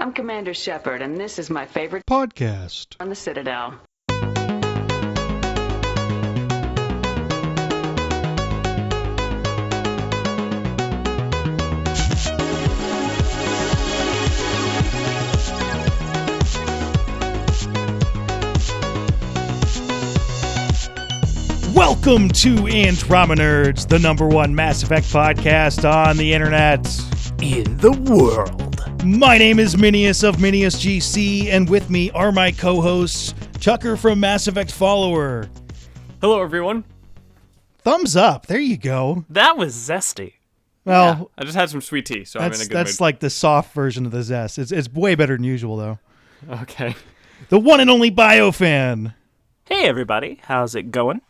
I'm Commander Shepard, and this is my favorite podcast on the Citadel. Welcome to Andromenerds, the #1 Mass Effect podcast on the internet. In the world. My name is Minius of Minius GC, and with me are my co-hosts, Tucker from Mass Effect Follower. Hello, everyone. Thumbs up. There you go. That was zesty. Well, I just had some sweet tea, so I'm in a good mood. That's like the soft version of the zest. It's way better than usual, though. Okay. The one and only BioFan. Hey, everybody. How's it going?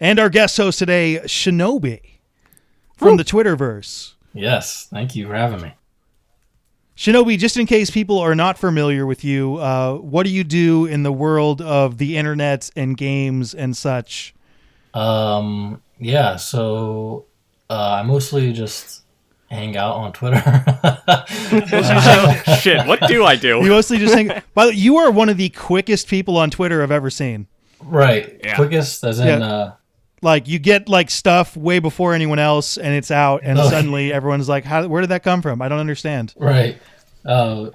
And our guest host today, Shinobi, from the Twitterverse. Yes, thank you for having me. Shinobi, just in case people are not familiar with you, what do you do in the world of the internet and games and such? So I mostly just hang out on Twitter. Shit, what do I do? You mostly just hang. By the way, you are one of the quickest people on Twitter I've ever seen. Right, Yeah. quickest as in Like, you get, like, stuff way before anyone else, and it's out, and suddenly everyone's like, where did that come from? I don't understand. right. I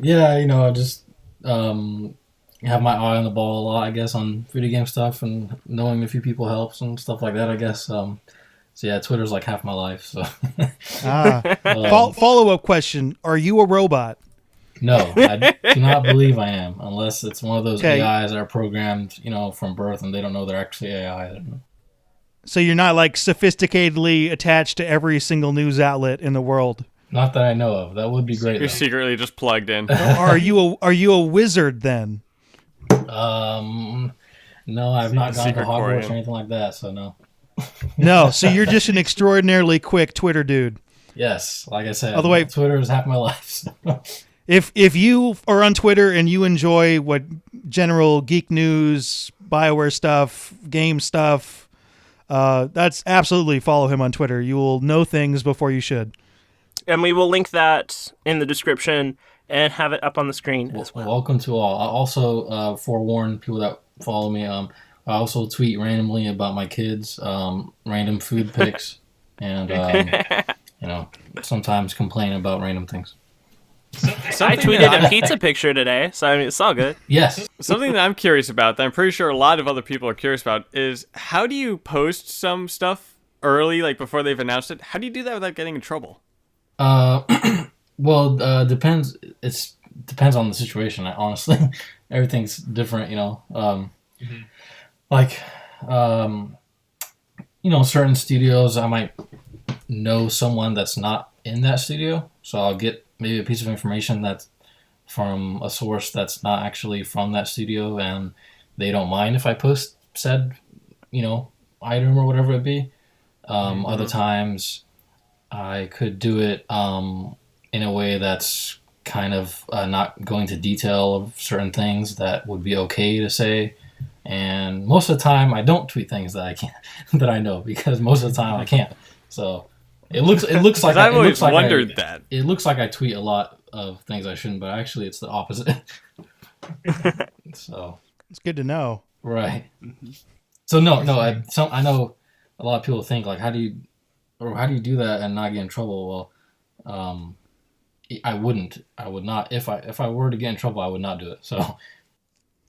just have my eye on the ball a lot, I guess, on video game stuff, and knowing a few people helps and stuff like that, I guess. So yeah, Twitter's like half my life. So Follow-up question, are you a robot? No, I do not believe I am, unless it's one of those Okay. AIs that are programmed, from birth, and they don't know they're actually AI. So you're not, like, sophisticatedly attached to every single news outlet in the world? Not that I know of. That would be great. You're though. secretly just plugged in. Are you a wizard, then? No, I've not gone to Secret Hogwarts Quarium. or anything like that, so no. No, so you're just an extraordinarily quick Twitter dude. Yes, like I said, By the way- Twitter is half my life. So. If you are on Twitter and you enjoy what general geek news, BioWare stuff, game stuff, that's absolutely follow him on Twitter. You will know things before you should. And we will link that in the description and have it up on the screen as well. Welcome to all. I also forewarn people that follow me. I also tweet randomly about my kids, random food pics, and sometimes complain about random things. I tweeted a pizza picture today, so I mean, it's all good. Yes. Something that I'm curious about, that I'm pretty sure a lot of other people are curious about, is how do you post some stuff early, like before they've announced it? How do you do that without getting in trouble? Depends. It depends on the situation. Honestly, everything's different. Certain studios, I might know someone that's not in that studio, so I'll get maybe a piece of information that's from a source that's not actually from that studio, and they don't mind if I post said, item or whatever it be. Other times, I could do it in a way that's kind of not going to detail of certain things that would be okay to say. And most of the time, I don't tweet things that I can't, that I know, because most of the time I can't. So it looks like I've always wondered that. It looks like I tweet a lot of things I shouldn't, but actually it's the opposite. So It's good to know. right. So no, I know a lot of people think like, how do you do that and not get in trouble? Well, I would not. If I were to get in trouble, I would not do it. So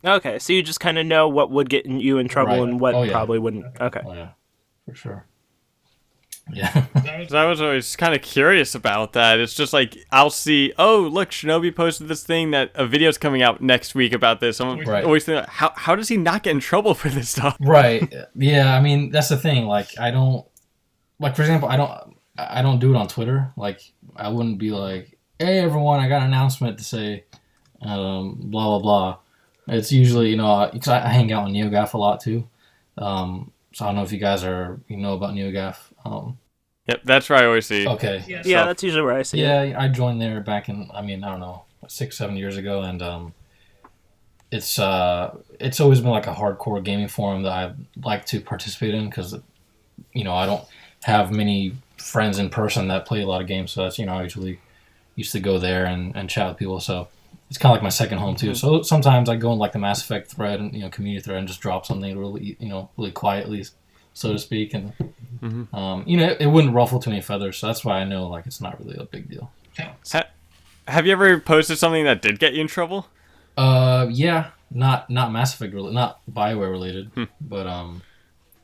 Okay, so you just kind of know what would get you in trouble Right. and what Oh, yeah. probably wouldn't. Okay. oh yeah, for sure. Yeah. So I was always kind of curious about that. It's just like, I'll see, oh, look, Shinobi posted this thing that a video's coming out next week about this. I'm Right. always thinking, how does he not get in trouble for this stuff? Right. Yeah. I mean, that's the thing. Like, I don't. Like, for example, I don't do it on Twitter. Like, I wouldn't be like, hey, everyone, I got an announcement to say, blah blah blah. It's usually, because I hang out on NeoGAF a lot too. So I don't know if you guys about NeoGAF. Yep, that's where I always see. Okay. Yeah, that's usually where I see it. Yeah, I joined there back in, I don't know, 6-7 years ago, and it's always been like a hardcore gaming forum that I like to participate in, because I don't have many friends in person that play a lot of games, so that's I usually used to go there and chat with people. So it's kind of like my second home too. So sometimes I go in like the Mass Effect thread and community thread and just drop something really really quietly, so to speak, and it wouldn't ruffle too many feathers. So that's why I know like it's not really a big deal. Have you ever posted something that did get you in trouble? Yeah, not Mass Effect related, not BioWare related, but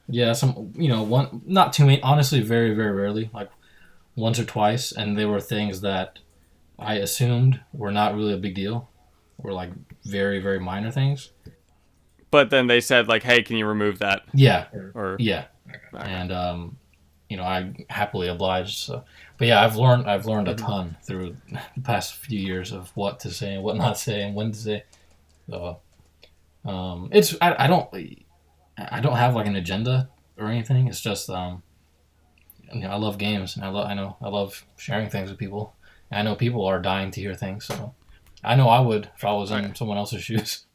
yeah, some one, not too many. Honestly, very very rarely, like once or twice, and they were things that I assumed were not really a big deal, were like very very minor things. But then they said like, "Hey, can you remove that?" Yeah, Or yeah, and I happily obliged. So, but yeah, I've learned a ton through the past few years of what to say and what not to say and when to say. So, I don't have like an agenda or anything. It's just I love games and I love sharing things with people. And I know people are dying to hear things, so I know I would if I was in someone else's shoes.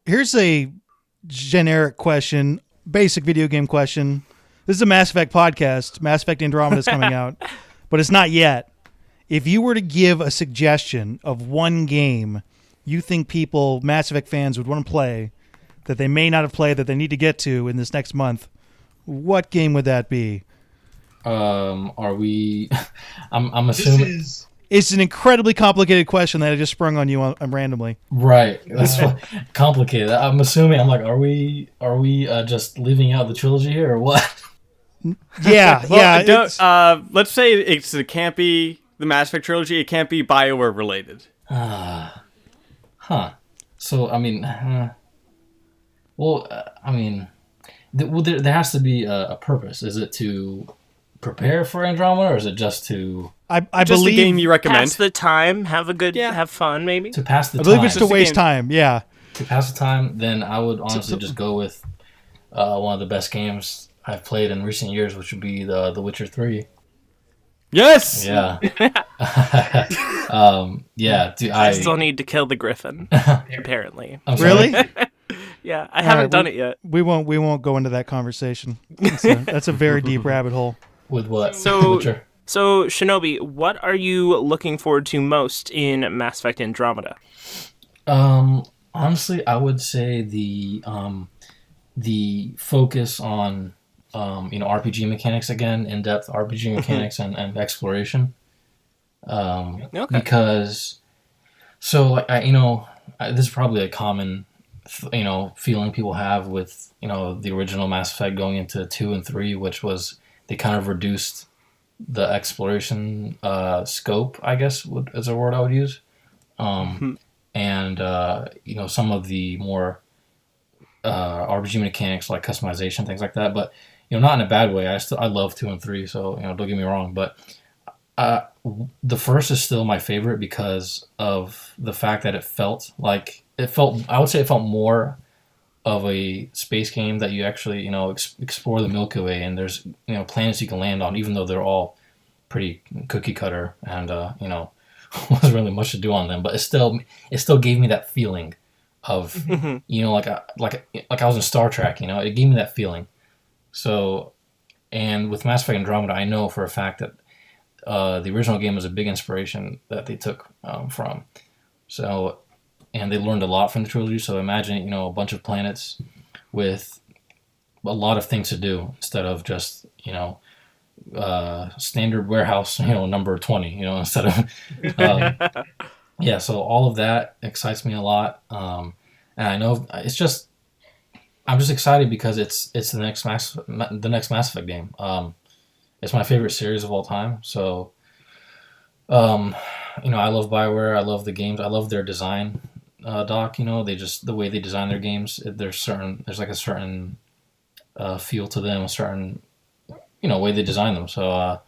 Here's a generic question, basic video game question. This is a Mass Effect podcast. Mass Effect Andromeda is coming out, but it's not yet. If you were to give a suggestion of one game you think Mass Effect fans would want to play that they may not have played that they need to get to in this next month, what game would that be? Are we? I'm assuming it's an incredibly complicated question that I just sprung on you randomly. Right, that's complicated. I'm assuming. I'm like, are we just leaving out the trilogy here or what? Yeah, yeah. Let's say it can't be the Mass Effect trilogy. It can't be BioWare related. So I mean, there has to be a purpose. Is it to prepare for Andromeda, or is it just to? I just believe a game you recommend. Pass the time, have fun, maybe. To pass the time. I believe it's to waste time. Yeah. To pass the time, then I would honestly just go with one of the best games I've played in recent years, which would be The Witcher 3. Yes. Yeah. Yeah. I still need to kill the Griffin. Apparently. Really? Yeah, I haven't done it yet. We won't go into that conversation. That's a very deep rabbit hole. With what? So Shinobi, what are you looking forward to most in Mass Effect Andromeda? Honestly, I would say the focus on RPG mechanics again, in-depth RPG mechanics and exploration. Okay. Because this is probably a common feeling people have with the original Mass Effect going into 2 and 3, which was they kind of reduced the exploration scope, I guess is a word I would use. And some of the more RPG mechanics like customization, things like that, but not in a bad way. I love 2 and 3, so don't get me wrong, but the first is still my favorite because of the fact that it felt more of a space game that you actually explore the Milky Way, and there's planets you can land on, even though they're all pretty cookie cutter and wasn't really much to do on them, but it still gave me that feeling of like I was in Star Trek. It gave me that feeling. So, and with Mass Effect Andromeda, I know for a fact that the original game was a big inspiration that they took from. So, and they learned a lot from the trilogy. So imagine a bunch of planets with a lot of things to do instead of just standard warehouse number 20 instead of yeah. So all of that excites me a lot, and I know I'm just excited because it's the next Mass Effect game. It's my favorite series of all time. So I love BioWare. I love the games. I love their design. Doc, they just the way they design their games. There's like a certain feel to them, a certain way they design them. So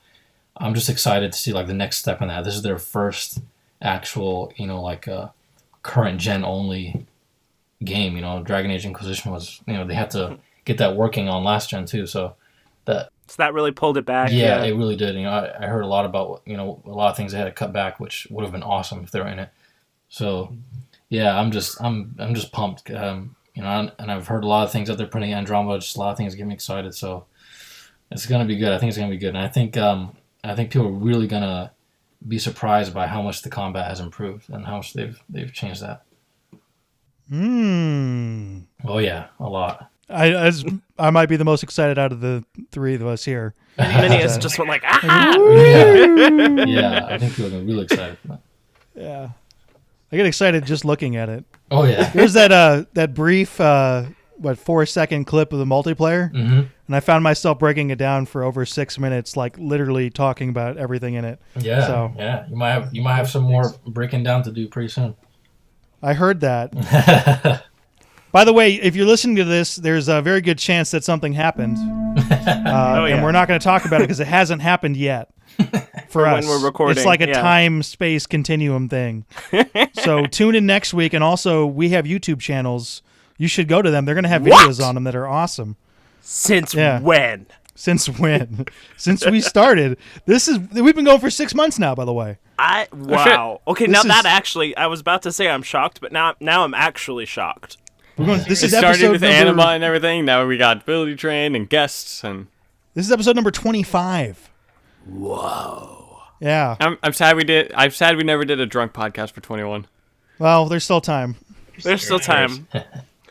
I'm just excited to see like the next step in that. This is their first actual current gen only game. Dragon Age Inquisition was they had to get that working on last gen too. So that really pulled it back. Yeah, it really did. I heard a lot about a lot of things they had to cut back, which would have been awesome if they were in it. So yeah, I'm just pumped. And I've heard a lot of things that they're putting in Andromeda. Just a lot of things get me excited. So it's gonna be good. I think it's gonna be good, and I think people are really gonna be surprised by how much the combat has improved and how much they've changed that. Oh yeah, a lot. I might be the most excited out of the three of us here. Minius just went like, ah! Yeah, I think people are really excited for that. Yeah, I get excited just looking at it. Oh yeah. There's that brief 4-second clip of the multiplayer, and I found myself breaking it down for over 6 minutes, like literally talking about everything in it. Yeah. So yeah, you might have some more breaking down to do pretty soon. I heard that. By the way, if you're listening to this, there's a very good chance that something happened, and we're not going to talk about it because it hasn't happened yet. For us, when we're recording, it's like a time-space continuum thing. So tune in next week, and also we have YouTube channels. You should go to them. They're going to have videos on them that are awesome. Since when? Since when? Since we started. We've been going for 6 months now, by the way. Wow. Okay, now that actually, I was about to say I'm shocked, but now I'm actually shocked. This is started with number, Anima and everything. Now we got Ability Train and guests, and this is episode number 25. Whoa. Yeah. I'm sad we never did a drunk podcast for 21. Well, there's still time. There's still time.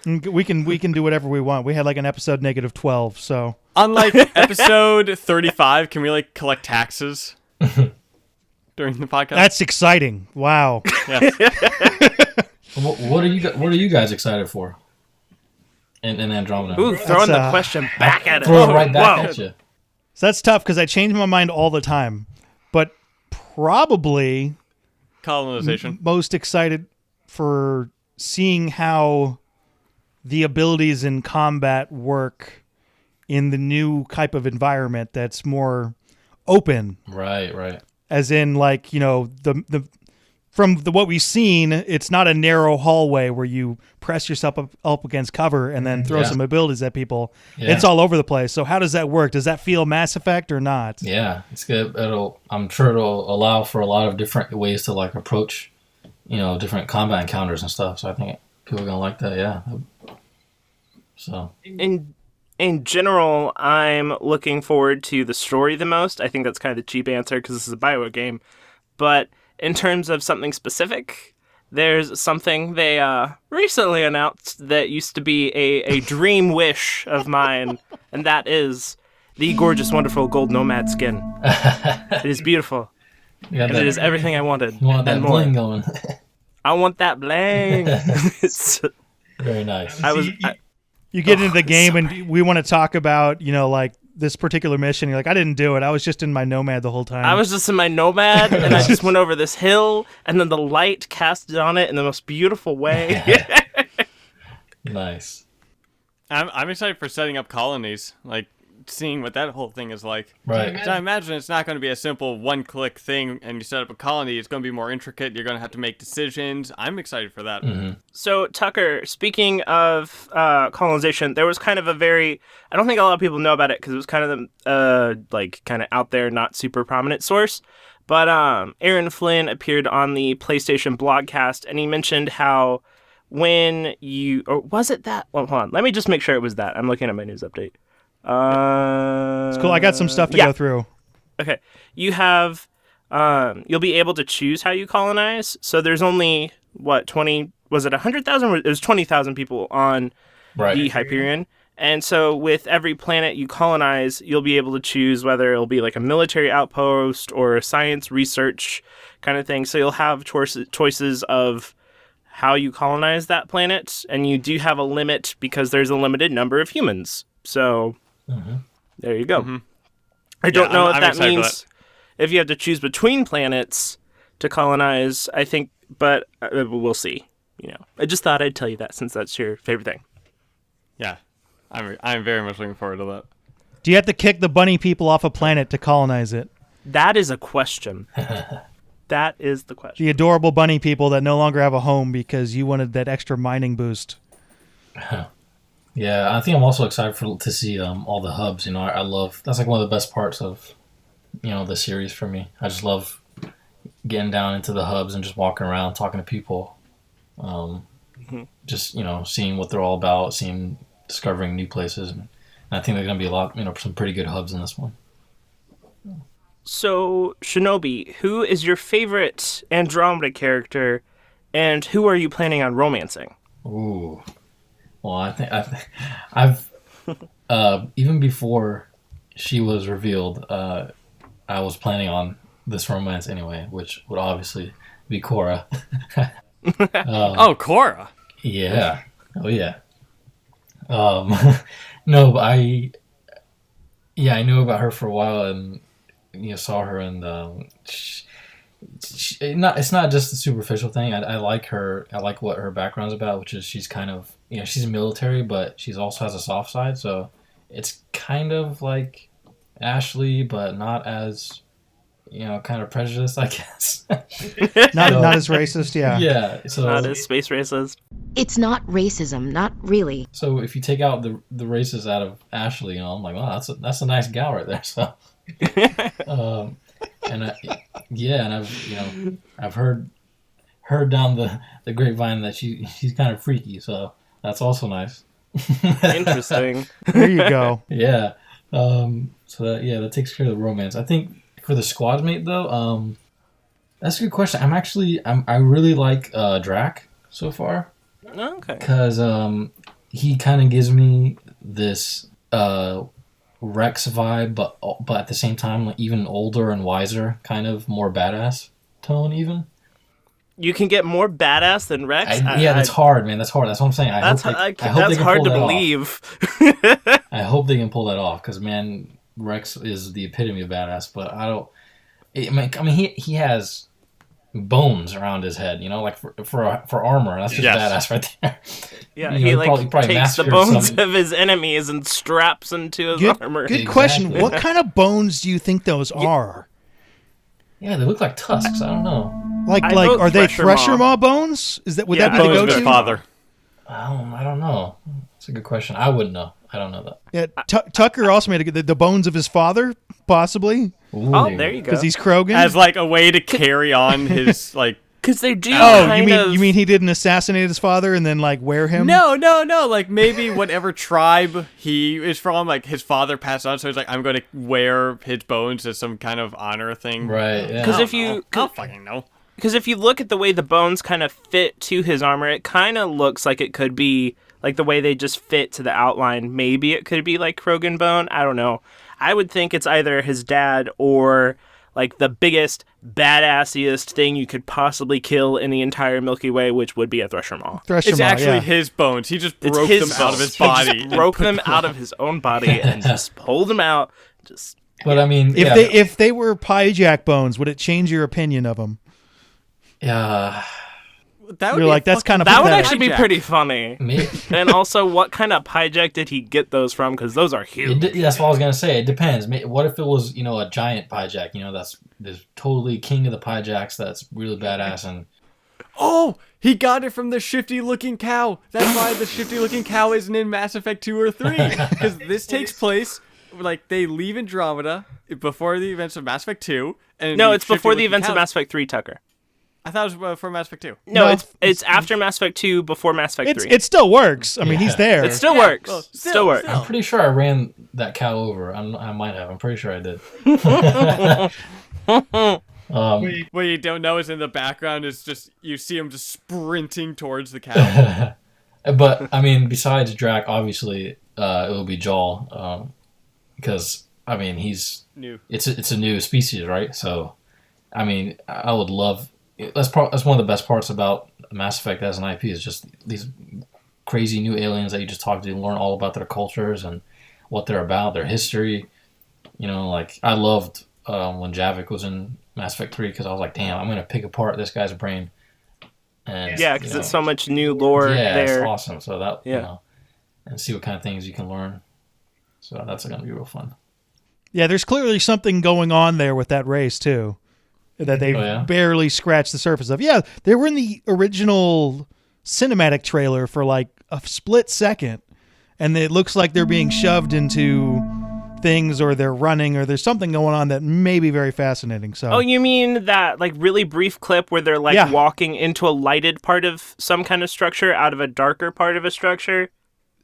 We can do whatever we want. We had like an episode -12, so Unlike episode 35, can we like collect taxes during the podcast? that's exciting. Wow. Yes. What are you guys excited for? In Andromeda. Ooh, throwing the question back at it. Throw it right back at you. So that's tough because I change my mind all the time. But probably Colonization. most excited for seeing how the abilities in combat work in the new type of environment that's more open. Right. As in, like, you know, what we've seen, it's not a narrow hallway where you press yourself up against cover and then throw some abilities at people. Yeah. It's all over the place. So how does that work? Does that feel Mass Effect or not? Yeah, it's good. I'm sure it'll allow for a lot of different ways to like approach, different combat encounters and stuff. So I think people are gonna like that. Yeah. So in general, I'm looking forward to the story the most. I think that's kind of the cheap answer because this is a BioWare game. But in terms of something specific, there's something they recently announced that used to be a dream wish of mine, and that is the gorgeous, wonderful gold nomad skin. It is beautiful. And it is everything I wanted. You want that more. bling going. I want that bling. It's very nice. You get into the game and we want to talk about, like this particular mission. You're like, I didn't do it. I was just in my nomad the whole time. I was just in my nomad and I just went over this hill and then the light casted on it in the most beautiful way. Nice. I'm excited for setting up colonies, like seeing what that whole thing is like. Right. So I imagine it's not going to be a simple one-click thing and you set up a colony. It's going to be more intricate. You're going to have to make decisions. I'm excited for that. Mm-hmm. So, Tucker, speaking of colonization, there was kind of a I don't think a lot of people know about it because it was kind of kind of out there, not super prominent source. But Aaron Flynn appeared on the PlayStation blogcast and he mentioned how or was it that? Well, hold on. Let me just make sure it was that. I'm looking at my news update. It's cool. I got some stuff to go through. Okay. You have, you'll be able to choose how you colonize. So there's only, 20, was it 100,000? It was 20,000 people on the Hyperion. And so with every planet you colonize, you'll be able to choose whether it'll be like a military outpost or a science research kind of thing. So you'll have choices of how you colonize that planet. And you do have a limit because there's a limited number of humans. So... Mm-hmm. There you go. Mm-hmm. I don't know if that means if you have to choose between planets to colonize, I think, but we'll see. I just thought I'd tell you that since that's your favorite thing. Yeah, I'm very much looking forward to that. Do you have to kick the bunny people off a planet to colonize it? That is a question. That is the question. The adorable bunny people that no longer have a home because you wanted that extra mining boost. Yeah, I think I'm also excited to see all the hubs. I love that's like one of the best parts of the series for me. I just love getting down into the hubs and just walking around, talking to people. Just seeing what they're all about, discovering new places, and I think there's gonna be a lot, some pretty good hubs in this one. So, Shinobi, who is your favorite Andromeda character, and who are you planning on romancing? Ooh. Well, I've even before she was revealed, I was planning on this romance anyway, which would obviously be Korra. Oh, Korra. Yeah. Oh yeah. No, but I knew about her for a while, and saw her, and it's not just the superficial thing. I like her. I like what her background's about, which is she's kind of she's military, but she's also has a soft side. So it's kind of like Ashley, but not as kind of prejudiced, I guess. Not as racist, yeah. Yeah. So Not as space racist. It's not racism, not really. So if you take out the races out of Ashley, I'm like, wow, that's a nice gal right there. So, I've heard down the grapevine that she's kind of freaky, so that's also nice. Interesting. There you go. Yeah. That takes care of the romance. I think for the squad mate though, that's a good question. I really like Drac so far. Okay. Because he kind of gives me this Rex vibe, but at the same time, like, even older and wiser, kind of more badass tone even. You can get more badass than Rex? That's hard, man. That's hard. That's what I'm saying. I hope they that's can hard pull to that believe. I hope they can pull that off, because, man, Rex is the epitome of badass, but I don't... he has bones around his head, like for armor. That's just badass right there. Yeah, he probably takes the bones of his enemies and straps into his armor. Good question. What kind of bones do you think those are? Yeah, they look like tusks. I don't know. Like are they Thresher Maw bones? Would that be the go-to? Father. I don't know. That's a good question. I wouldn't know. I don't know that. Yeah, Tucker also made the bones of his father, possibly. Ooh. Oh, there you go. Because he's Krogan. As like a way to carry on his like. Because they do. You mean he didn't assassinate his father and then like wear him? No. Like maybe whatever tribe he is from, like his father passed on, so he's like, I'm going to wear his bones as some kind of honor thing. Right. Yeah. Because I don't fucking know. Because if you look at the way the bones kind of fit to his armor, it kind of looks like it could be like the way they just fit to the outline. Maybe it could be like Krogan bone. I don't know. I would think it's either his dad or like the biggest, badassiest thing you could possibly kill in the entire Milky Way, which would be a Thresher Maw. It's actually his bones. He just broke them out of his body. He broke them out of his own body and just pulled them out. But I mean, if they were Pyjak bones, would it change your opinion of them? Yeah. You're like, that's kind of that pathetic. would actually be pretty funny. And also, what kind of Pyjak did he get those from? Because those are huge. That's what I was gonna say. It depends. What if it was a giant Pyjak? That's totally king of the Pyjaks. That's really badass. And oh, he got it from the shifty looking cow. That's why the shifty looking cow isn't in Mass Effect 2 or 3, because this takes place like they leave Andromeda before the events of Mass Effect 2. And no, it's before the events of Mass Effect 3, Tucker. I thought it was before Mass Effect 2. No, it's after Mass Effect 2, before Mass Effect 3. It still works. I mean, he's there. It still works. Well, still works. I'm pretty sure I ran that cow over. I might have. I'm pretty sure I did. What you don't know is in the background is just you see him just sprinting towards the cow. But I mean, besides Drac, obviously it will be Jaal, because I mean he's new. It's a new species, right? So I mean, I would love. That's one of the best parts about Mass Effect as an IP is just these crazy new aliens that you just talk to and learn all about their cultures and what they're about, their history. Like I loved when Javik was in Mass Effect 3 because I was like, damn, I'm gonna pick apart this guy's brain. And because it's so much new lore there. Yeah, it's awesome. So that and see what kind of things you can learn. So that's gonna be real fun. Yeah, there's clearly something going on there with that race too. That they barely scratched the surface of. Yeah, they were in the original cinematic trailer for like a split second, and it looks like they're being shoved into things, or they're running, or there's something going on that may be very fascinating. So, oh, you mean that like really brief clip where they're like walking into a lighted part of some kind of structure out of a darker part of a structure?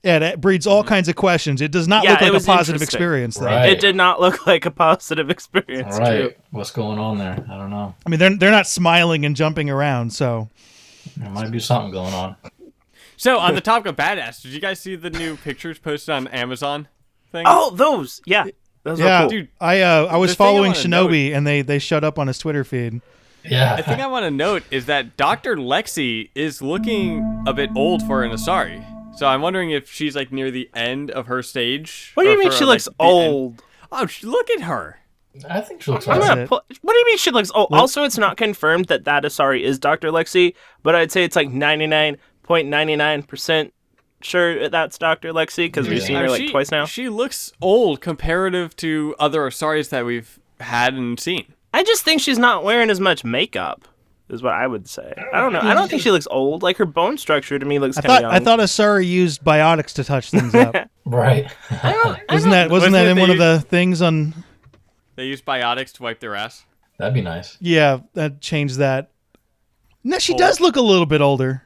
It breeds all kinds of questions. It does not look like a positive experience, though. Right. It did not look like a positive experience. Right. True. What's going on there? I don't know. I mean, they're not smiling and jumping around, so there might be something going on. So, on the topic of badass, did you guys see the new pictures posted on Amazon thing? Oh, those. Yeah. Those are cool. Dude, I was following Shinobi, and they showed up on his Twitter feed. Yeah. The thing I want to note is that Dr. Lexi is looking a bit old for an Asari. So I'm wondering if she's like near the end of her stage. What do you mean she looks old? Oh, look at her. I think she looks What right. do you mean she looks old? Also, it's not confirmed that Asari is Dr. Lexi, but I'd say it's like 99.99% sure that's Dr. Lexi because we've seen her like twice now. She looks old comparative to other Asaris that we've had and seen. I just think she's not wearing as much makeup. Is what I would say. I don't know. I don't think she looks old. Like her bone structure to me looks kind of young. I thought Asari used biotics to touch things up. Right. Wasn't that in one of the things on? They used biotics to wipe their ass. That'd be nice. Yeah, that changed that. No, she does look a little bit older.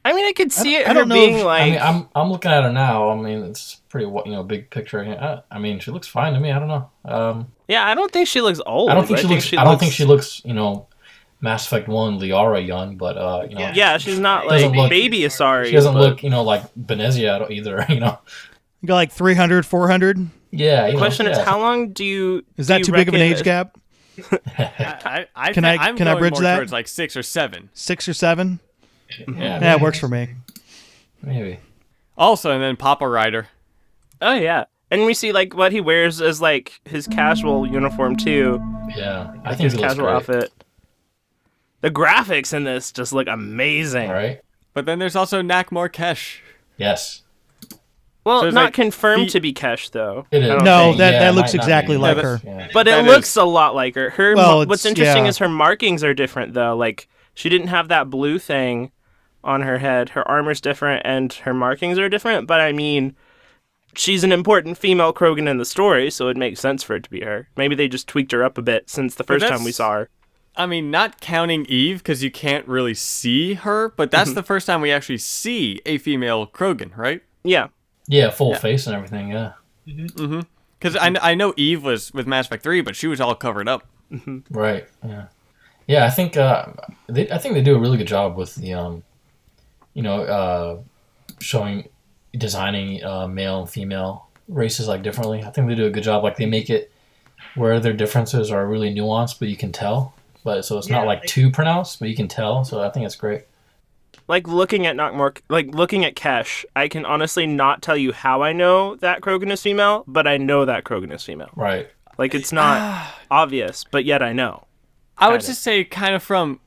I mean, I could see it. I don't know being if- like. I mean, I'm looking at her now. I mean, it's pretty, big picture. I mean, she looks fine to me. I don't know. Yeah, I don't think she looks old. I don't think she looks. Mass Effect 1 Liara young, but Yeah, she's not like baby Asari. She doesn't look, like Benezia either. You got like 300, 400. Yeah. The question is, how long do you? Is that too big of an age gap? Can I bridge that? Towards like 6 or 7. 6 or 7. Yeah, it works for me. Maybe. Also, and then Papa Rider. Oh yeah, and we see like what he wears as like his casual uniform too. Yeah, I think his he looks casual great. outfit. The graphics in this just look amazing. Right. But then there's also Nak Markesh. Yes. Well, So not like confirmed to be Kesh though. It is. I don't No, think. that looks might not exactly be. like Yeah, her. Yeah. But it That looks a lot like her. Well, what's it's- interesting yeah. is her markings are different though. Like she didn't have that blue thing on her head. Her armor's different and her markings are different. But I mean, she's an important female Krogan in the story, so it makes sense for it to be her. Maybe they just tweaked her up a bit since the first time we saw her. I mean, not counting Eve, because you can't really see her, but that's the first time we actually see a female Krogan, right? Yeah. Yeah, full face and everything. Yeah. Because I know Eve was with Mass Effect 3, but she was all covered up. Right. Yeah. Yeah, I think they do a really good job with the designing male and female races like differently. I think they do a good job. Like they make it where their differences are really nuanced, but you can tell. But so it's not like too pronounced, but you can tell. So I think it's great. Like looking at Kesh, I can honestly not tell you how I know that Krogan is female, but I know that Krogan is female. Right. Like it's not obvious, but yet I know. I would just say kind of from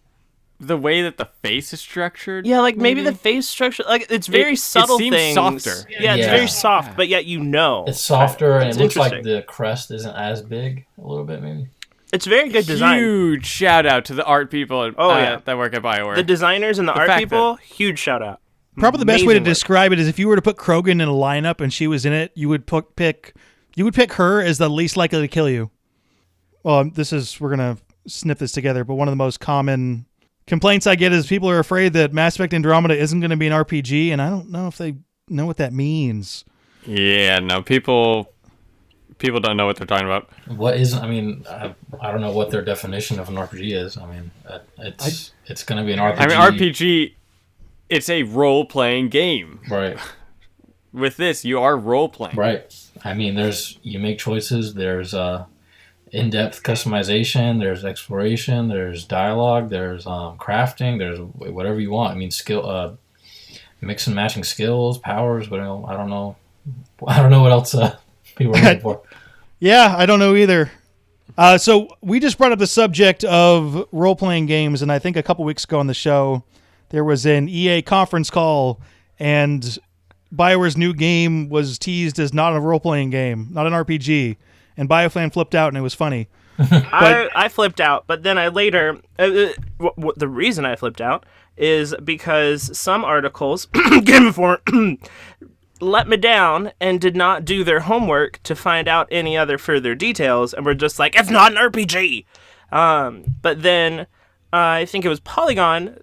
the way that the face is structured. Yeah, like maybe the face structure, like it's very subtle. It seems things. softer. Yeah, it's very soft, but yet you know. It's softer, and It's it looks like interesting. the crest isn't as big a little bit, maybe. It's very good design. Huge shout out to the art people that work at BioWare. The designers and the art fact people, huge shout out. Probably the best way to Amazing work. describe it is if you were to put Krogan in a lineup and she was in it, you would pick her as the least likely to kill you. Well, we're gonna snip this together, but one of the most common complaints I get is people are afraid that Mass Effect Andromeda isn't going to be an RPG, and I don't know if they know what that means. Yeah, no, people don't know what they're talking about. What is? I mean, I don't know what their definition of an RPG is. I mean, it's going to be an RPG. I mean, RPG, it's a role-playing game. Right. With this, you are role-playing. Right. I mean, you make choices. There's in-depth customization. There's exploration. There's dialogue. There's crafting. There's whatever you want. I mean, skill, mix and matching skills, powers. But I don't know. I don't know what else people are looking for. Yeah, I don't know either. So we just brought up the subject of role-playing games, and I think a couple weeks ago on the show, there was an EA conference call, and BioWare's new game was teased as not a role-playing game, not an RPG, and BioFan flipped out, and it was funny. I flipped out, but then I later... the reason I flipped out is because some articles, Game Informer, let me down and did not do their homework to find out any other further details, and were just like, it's not an RPG! But then I think it was Polygon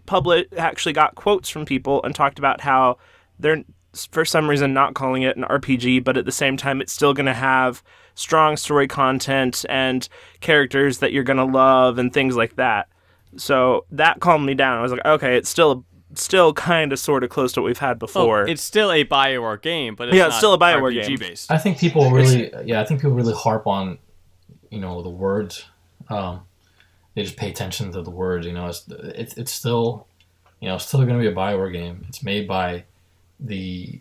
actually got quotes from people and talked about how for some reason not calling it an RPG, but at the same time, it's still going to have strong story content and characters that you're going to love and things like that. So that calmed me down. I was like, okay, it's still kind of sort of close to what we've had before. It's still a BioWare game, but it's Yeah, it's not still a BioWare RPG game. based. I think people really harp on, the words. They just pay attention to the words. It's still, still going to be a BioWare game. It's made by the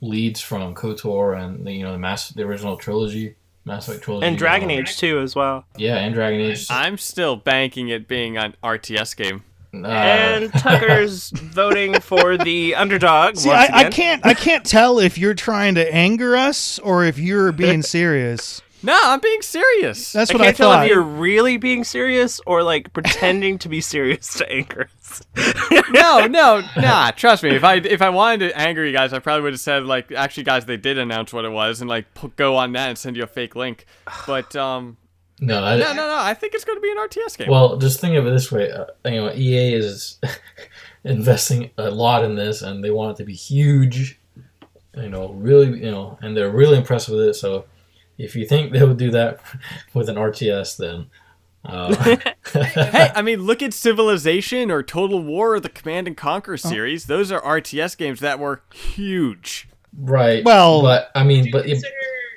leads from KOTOR and the original trilogy, Mass Effect trilogy, And Dragon Age too, as well. Yeah, and Dragon Age. I'm still banking it being an RTS game. And Tucker's voting for the underdog. See, once I again. can't tell if you're trying to anger us or if you're being serious. No, I'm being serious. That's I what I can't tell thought. if you're really being serious or like pretending to be serious to anger us. Nah. Trust me. If I wanted to anger you guys, I probably would have said like, actually, guys, they did announce what it was, and like go on that and send you a fake link. But no. I think it's going to be an RTS game. Well, just think of it this way. EA is investing a lot in this, and they want it to be huge. Really, and they're really impressed with it. So, if you think they would do that with an RTS, then. Hey, I mean, look at Civilization or Total War or the Command and Conquer series. Those are RTS games that were huge. Right. Well,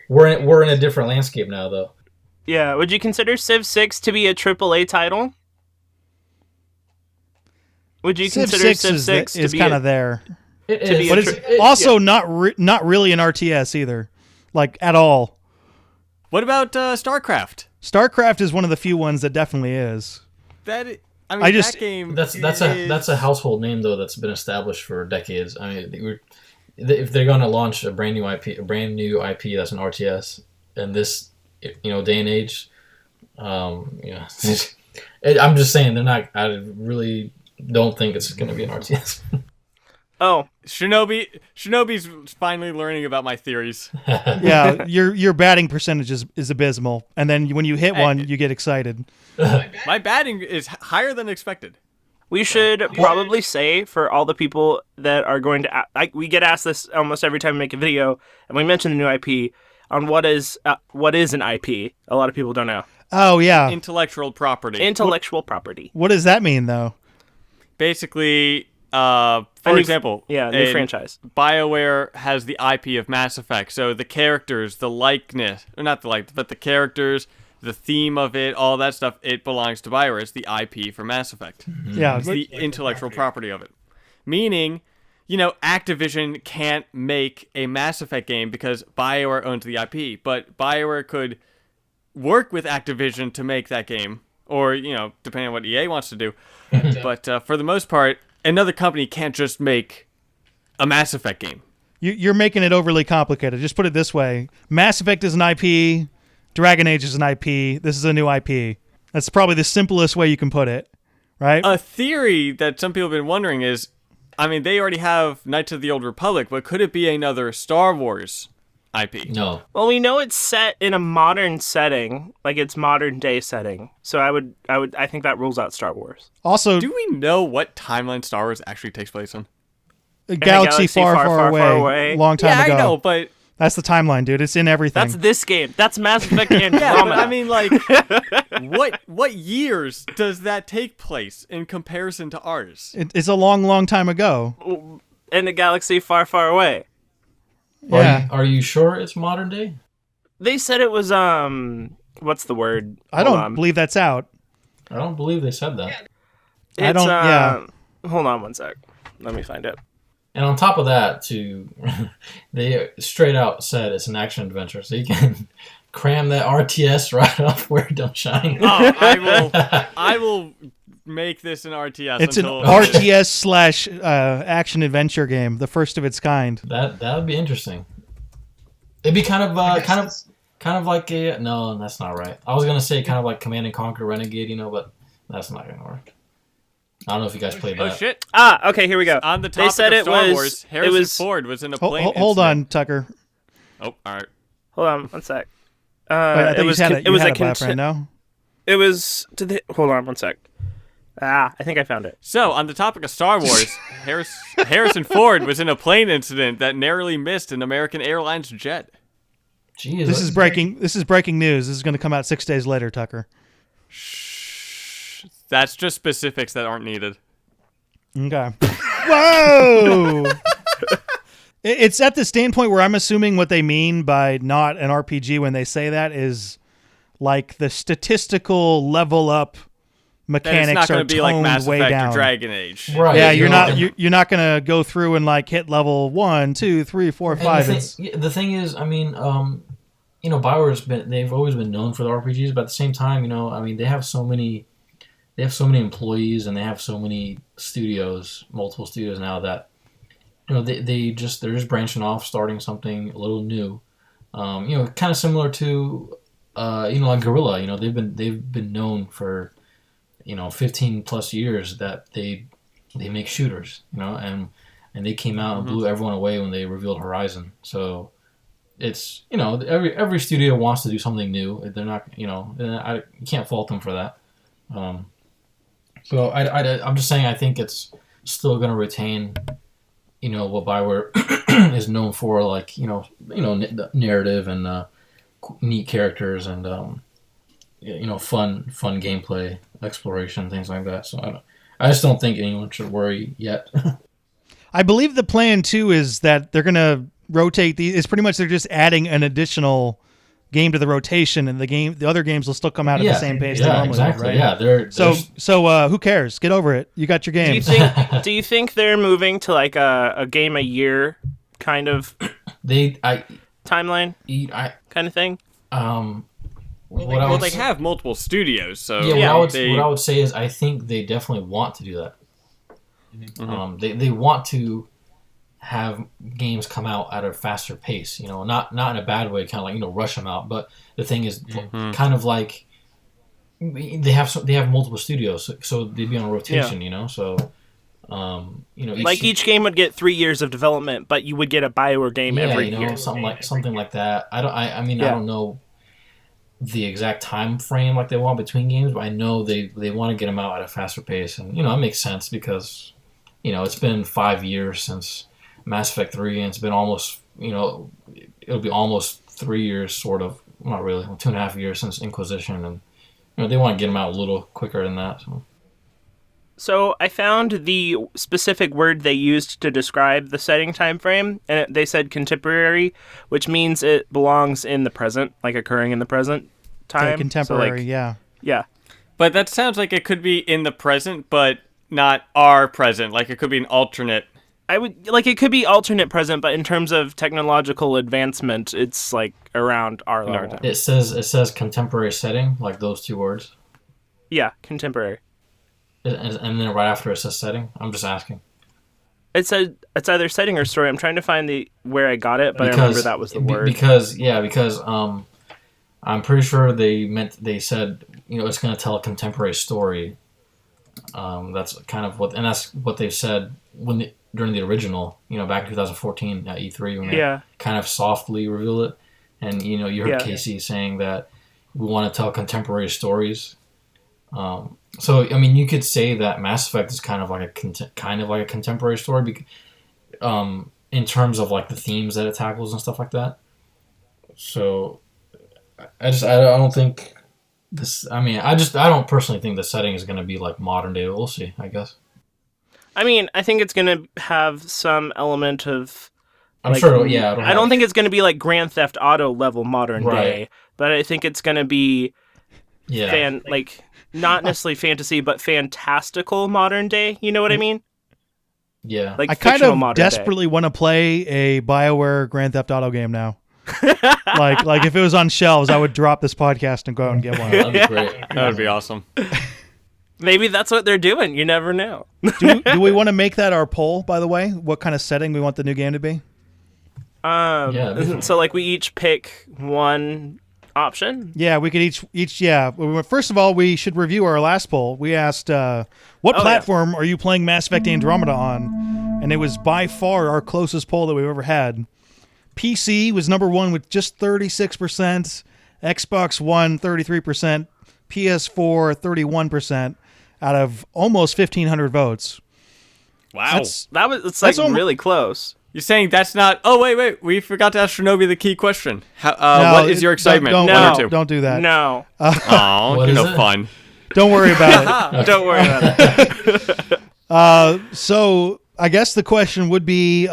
we're in a different landscape now, though. Yeah, would you consider Civ 6 to be a AAA title? Would you consider Civ 6 to be is kind of there? It to be is. But it's also not really an RTS either, like at all. What about StarCraft? StarCraft is one of the few ones that definitely is. That game. That's a household name though that's been established for decades. I mean, if they're going to launch a brand new IP that's an RTS, in this day and age, I'm just saying they're not. I really don't think it's going to be an RTS. Oh, Shinobi's finally learning about my theories. Yeah, your batting percentage is abysmal, and then when you hit one, you get excited. My batting is higher than expected. we should probably say for all the people that are going to... we get asked this almost every time we make a video, and we mention the new IP, on what is an IP. A lot of people don't know. Oh, yeah. Intellectual property. Intellectual property. What does that mean, though? Basically... for example, new franchise. BioWare has the IP of Mass Effect, so the characters, the likeness, or not the likeness, but the characters, the theme of it, all that stuff, it belongs to BioWare. It's the IP for Mass Effect. Mm-hmm. Yeah, it's the intellectual property of it. Meaning, Activision can't make a Mass Effect game because BioWare owns the IP, but BioWare could work with Activision to make that game, or, depending on what EA wants to do. But for the most part, another company can't just make a Mass Effect game. You're making it overly complicated. Just put it this way. Mass Effect is an IP. Dragon Age is an IP. This is a new IP. That's probably the simplest way you can put it, right? A theory that some people have been wondering is, they already have Knights of the Old Republic, but could it be another Star Wars IP? No. Well, we know it's set in a modern setting, like it's modern day setting. So I think that rules out Star Wars. Also, do we know what timeline Star Wars actually takes place in? A galaxy far away. Long time ago. Yeah, I know, but that's the timeline, dude. It's in everything. That's this game. That's Mass Effect Andromeda. Yeah, what years does that take place in comparison to ours? It's a long time ago. In a galaxy far away. Yeah. Are you sure it's modern day? They said it was what's the word? I don't believe that's out. I don't believe they said that. I don't. Yeah. Hold on one sec. Let me find it. And on top of that, they straight out said it's an action adventure, so you can cram that RTS right off where it don't shine. Oh, I will make this an RTS. It's an RTS / action adventure game, the first of its kind. That would be interesting. It'd be kind of like a no, that's not right. I was gonna say kind of like Command and Conquer Renegade, but that's not gonna work. I don't know if you guys played that. Oh shit! Okay, here we go. On the topic of Star Wars, Harrison Ford was in a plane. Hold on, Tucker. Oh, all right. Hold on, one sec. It was a hold on one sec. I think I found it. So, on the topic of Star Wars, Harrison Ford was in a plane incident that narrowly missed an American Airlines jet. Jeez, This is breaking news. This is going to come out 6 days later, Tucker. Shh. That's just specifics that aren't needed. Okay. Whoa! It's at the standpoint where I'm assuming what they mean by not an RPG when they say that is like the statistical level up mechanics it's not are going to be like toned Mass way Effect down. or Dragon Age. right? Yeah, you you're not gonna go through and like hit level 1, 2, 3, 4, 5. The thing is, I mean, they've always been known for the RPGs, but at the same time, they have so many employees and they have so many studios, multiple studios now that they're just branching off, starting something a little new. Kind of similar to like Guerrilla. They've been known for 15 plus years that they make shooters. And they came out and blew everyone away when they revealed Horizon. So it's every studio wants to do something new. They're not you can't fault them for that. So I'm just saying I think it's still going to retain what BioWare is known for, like narrative and neat characters and fun gameplay, exploration, things like that. So I just don't think anyone should worry yet. I believe the plan too is that they're gonna rotate these. It's pretty much they're just adding an additional game to the rotation, and the other games will still come out at the same pace they normally exactly. would, right? Yeah, So who cares? Get over it. You got your game. Do you think they're moving to like a game a year kind of timeline kind of thing? They have multiple studios, so what I would say is I think they definitely want to do that. They want to have games come out at a faster pace, not in a bad way, kind of like rush them out. But the thing is, kind of like they have multiple studios, so they'd be on a rotation, So each game would get 3 years of development, but you would get a BioWare game every year, something like that. I don't know the exact time frame like they want between games, but I know they want to get them out at a faster pace, and it makes sense because it's been 5 years since Mass Effect 3, and it's been almost it'll be almost 3 years, sort of, not really, 2.5 years since Inquisition, and they want to get them out a little quicker than that. So I found the specific word they used to describe the setting time frame, and they said contemporary, which means it belongs in the present, like occurring in the present time. Yeah, contemporary, Yeah. But that sounds like it could be in the present, but not our present. Like it could be an alternate. It could be alternate present, but in terms of technological advancement, it's like around our level. It says contemporary setting, like those two words. Yeah, contemporary. And then right after it says setting. I'm just asking. It's either setting or story. I'm trying to find where I got it, but I remember that was the word. Because I'm pretty sure they said it's going to tell a contemporary story. That's kind of that's what they've said during the original, back in 2014 at E3 when they kind of softly reveal it, and you heard Casey saying that we want to tell contemporary stories. So I mean, you could say that Mass Effect is kind of like a contemporary story, in terms of like the themes that it tackles and stuff like that. So I don't think this. I mean, I don't personally think the setting is going to be like modern day. We'll see, I guess. I mean, I think it's going to have some element of. I'm sure. Yeah, I don't think it's going to be like Grand Theft Auto level modern day, but I think it's going to be. Yeah. Not necessarily fantasy, but fantastical modern day. You know what I mean? Yeah. Like I kind of desperately want to play a BioWare Grand Theft Auto game now. like if it was on shelves, I would drop this podcast and go out and get one. That'd be great. That would be awesome. Maybe that's what they're doing. You never know. Do we want to make that our poll, by the way? What kind of setting we want the new game to be? So we each pick one option. Yeah, we could each. Yeah. First of all, we should review our last poll. We asked, what platform are you playing Mass Effect Andromeda on? And it was by far our closest poll that we've ever had. PC was number one with just 36%, Xbox One 33%, PS4 31%, out of almost 1,500 votes. Wow. It's like really close. You're saying that's not... Oh, wait. We forgot to ask Shinobi the key question. No, what is your excitement? Don't do that. No. Oh, no fun. Don't worry about it. Don't worry about it. So I guess the question would be,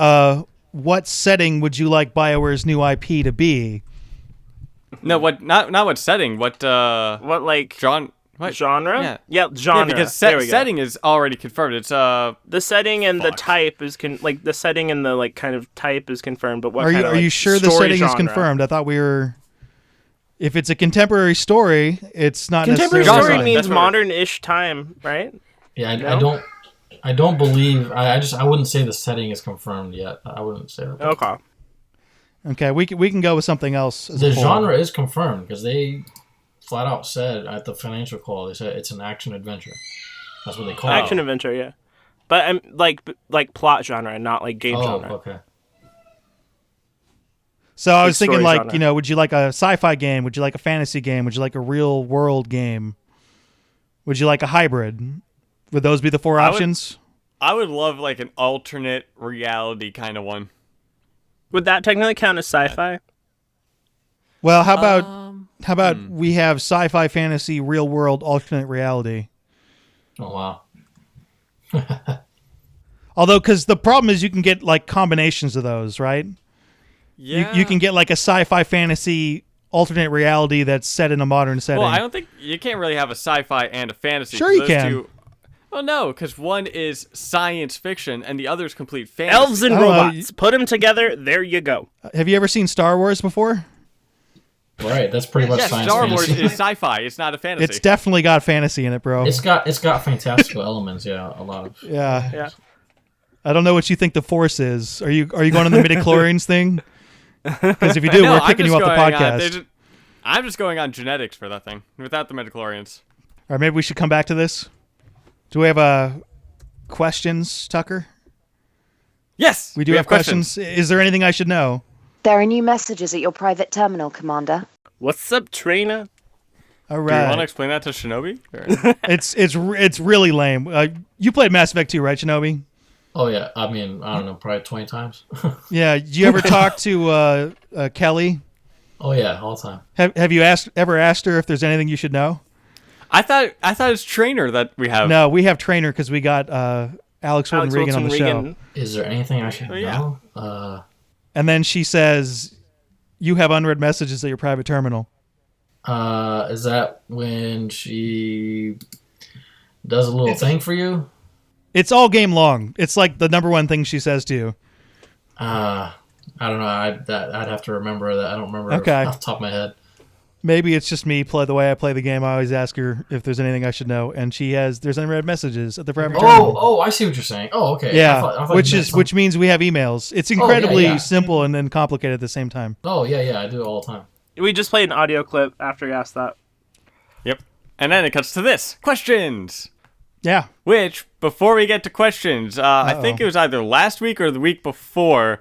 what setting would you like BioWare's new IP to be? No, what? Not what setting. What like genre? Yeah, genre. Yeah, because setting is already confirmed. It's the setting and the type is the setting and the kind of type is confirmed. But what are you sure the setting is confirmed? I thought we were. If it's a contemporary story, it's not contemporary necessarily. story means modern-ish time, right? Yeah, I don't believe. I wouldn't say the setting is confirmed yet. I wouldn't say that. Okay, we can go with something else. The genre is confirmed because they flat out said at the financial call, they said it's an action adventure. That's what they call it. Action adventure, yeah. But I'm like plot genre, not like game genre. Oh, okay. So I was thinking genre. Would you like a sci-fi game? Would you like a fantasy game? Would you like a real world game? Would you like a hybrid? Would those be the four options? I would love like an alternate reality kind of one. Would that technically count as sci-fi? Well, how about we have sci-fi, fantasy, real world, alternate reality? Oh wow! Although, because the problem is you can get like combinations of those, right? Yeah. You can get like a sci-fi, fantasy, alternate reality that's set in a modern setting. Well, I don't think you can't really have a sci-fi and a fantasy. Sure, you can. Well, no, because one is science fiction and the other is complete fantasy. Elves and robots. Put them together. There you go. Have you ever seen Star Wars before? Right, that's pretty much science Star fantasy. Wars is sci-fi. It's not a fantasy. It's definitely got fantasy in it, bro. It's got fantastical elements. Yeah, a lot of. Yeah. I don't know what you think the Force is. Are you going on the midichlorians thing? Because if you do, we're kicking you off the podcast. I'm just going on genetics for that thing without the midichlorians. All right, maybe we should come back to this. Do we have questions, Tucker? Yes, we do have questions. Is there anything I should know? There are new messages at your private terminal, Commander. What's up, trainer? All right. Do you want to explain that to Shinobi? It's really lame. You played Mass Effect 2, right, Shinobi? Oh yeah, I mean, I don't know, probably 20 times. Yeah. Did you ever talk to Kelly? Oh yeah, all the time. Have you ever asked her if there's anything you should know? I thought it's Trainer that we have. No, we have Trainer because we got Alex Wilson Regan on the show. Is there anything I should know? And then she says, "You have unread messages at your private terminal." Is that when she does a little thing for you? It's all game long. It's like the number one thing she says to you. I don't know. I'd have to remember that. I don't remember off the top of my head. Maybe it's just me. The way I play the game, I always ask her if there's anything I should know, and there's unread messages at the private terminal. Oh, I see what you're saying. Oh, okay. Yeah, I thought which means we have emails. It's incredibly simple and then complicated at the same time. Oh yeah, I do it all the time. We just played an audio clip after you asked that. Yep. And then it cuts to this. Questions. Yeah. Which, before we get to questions, I think it was either last week or the week before,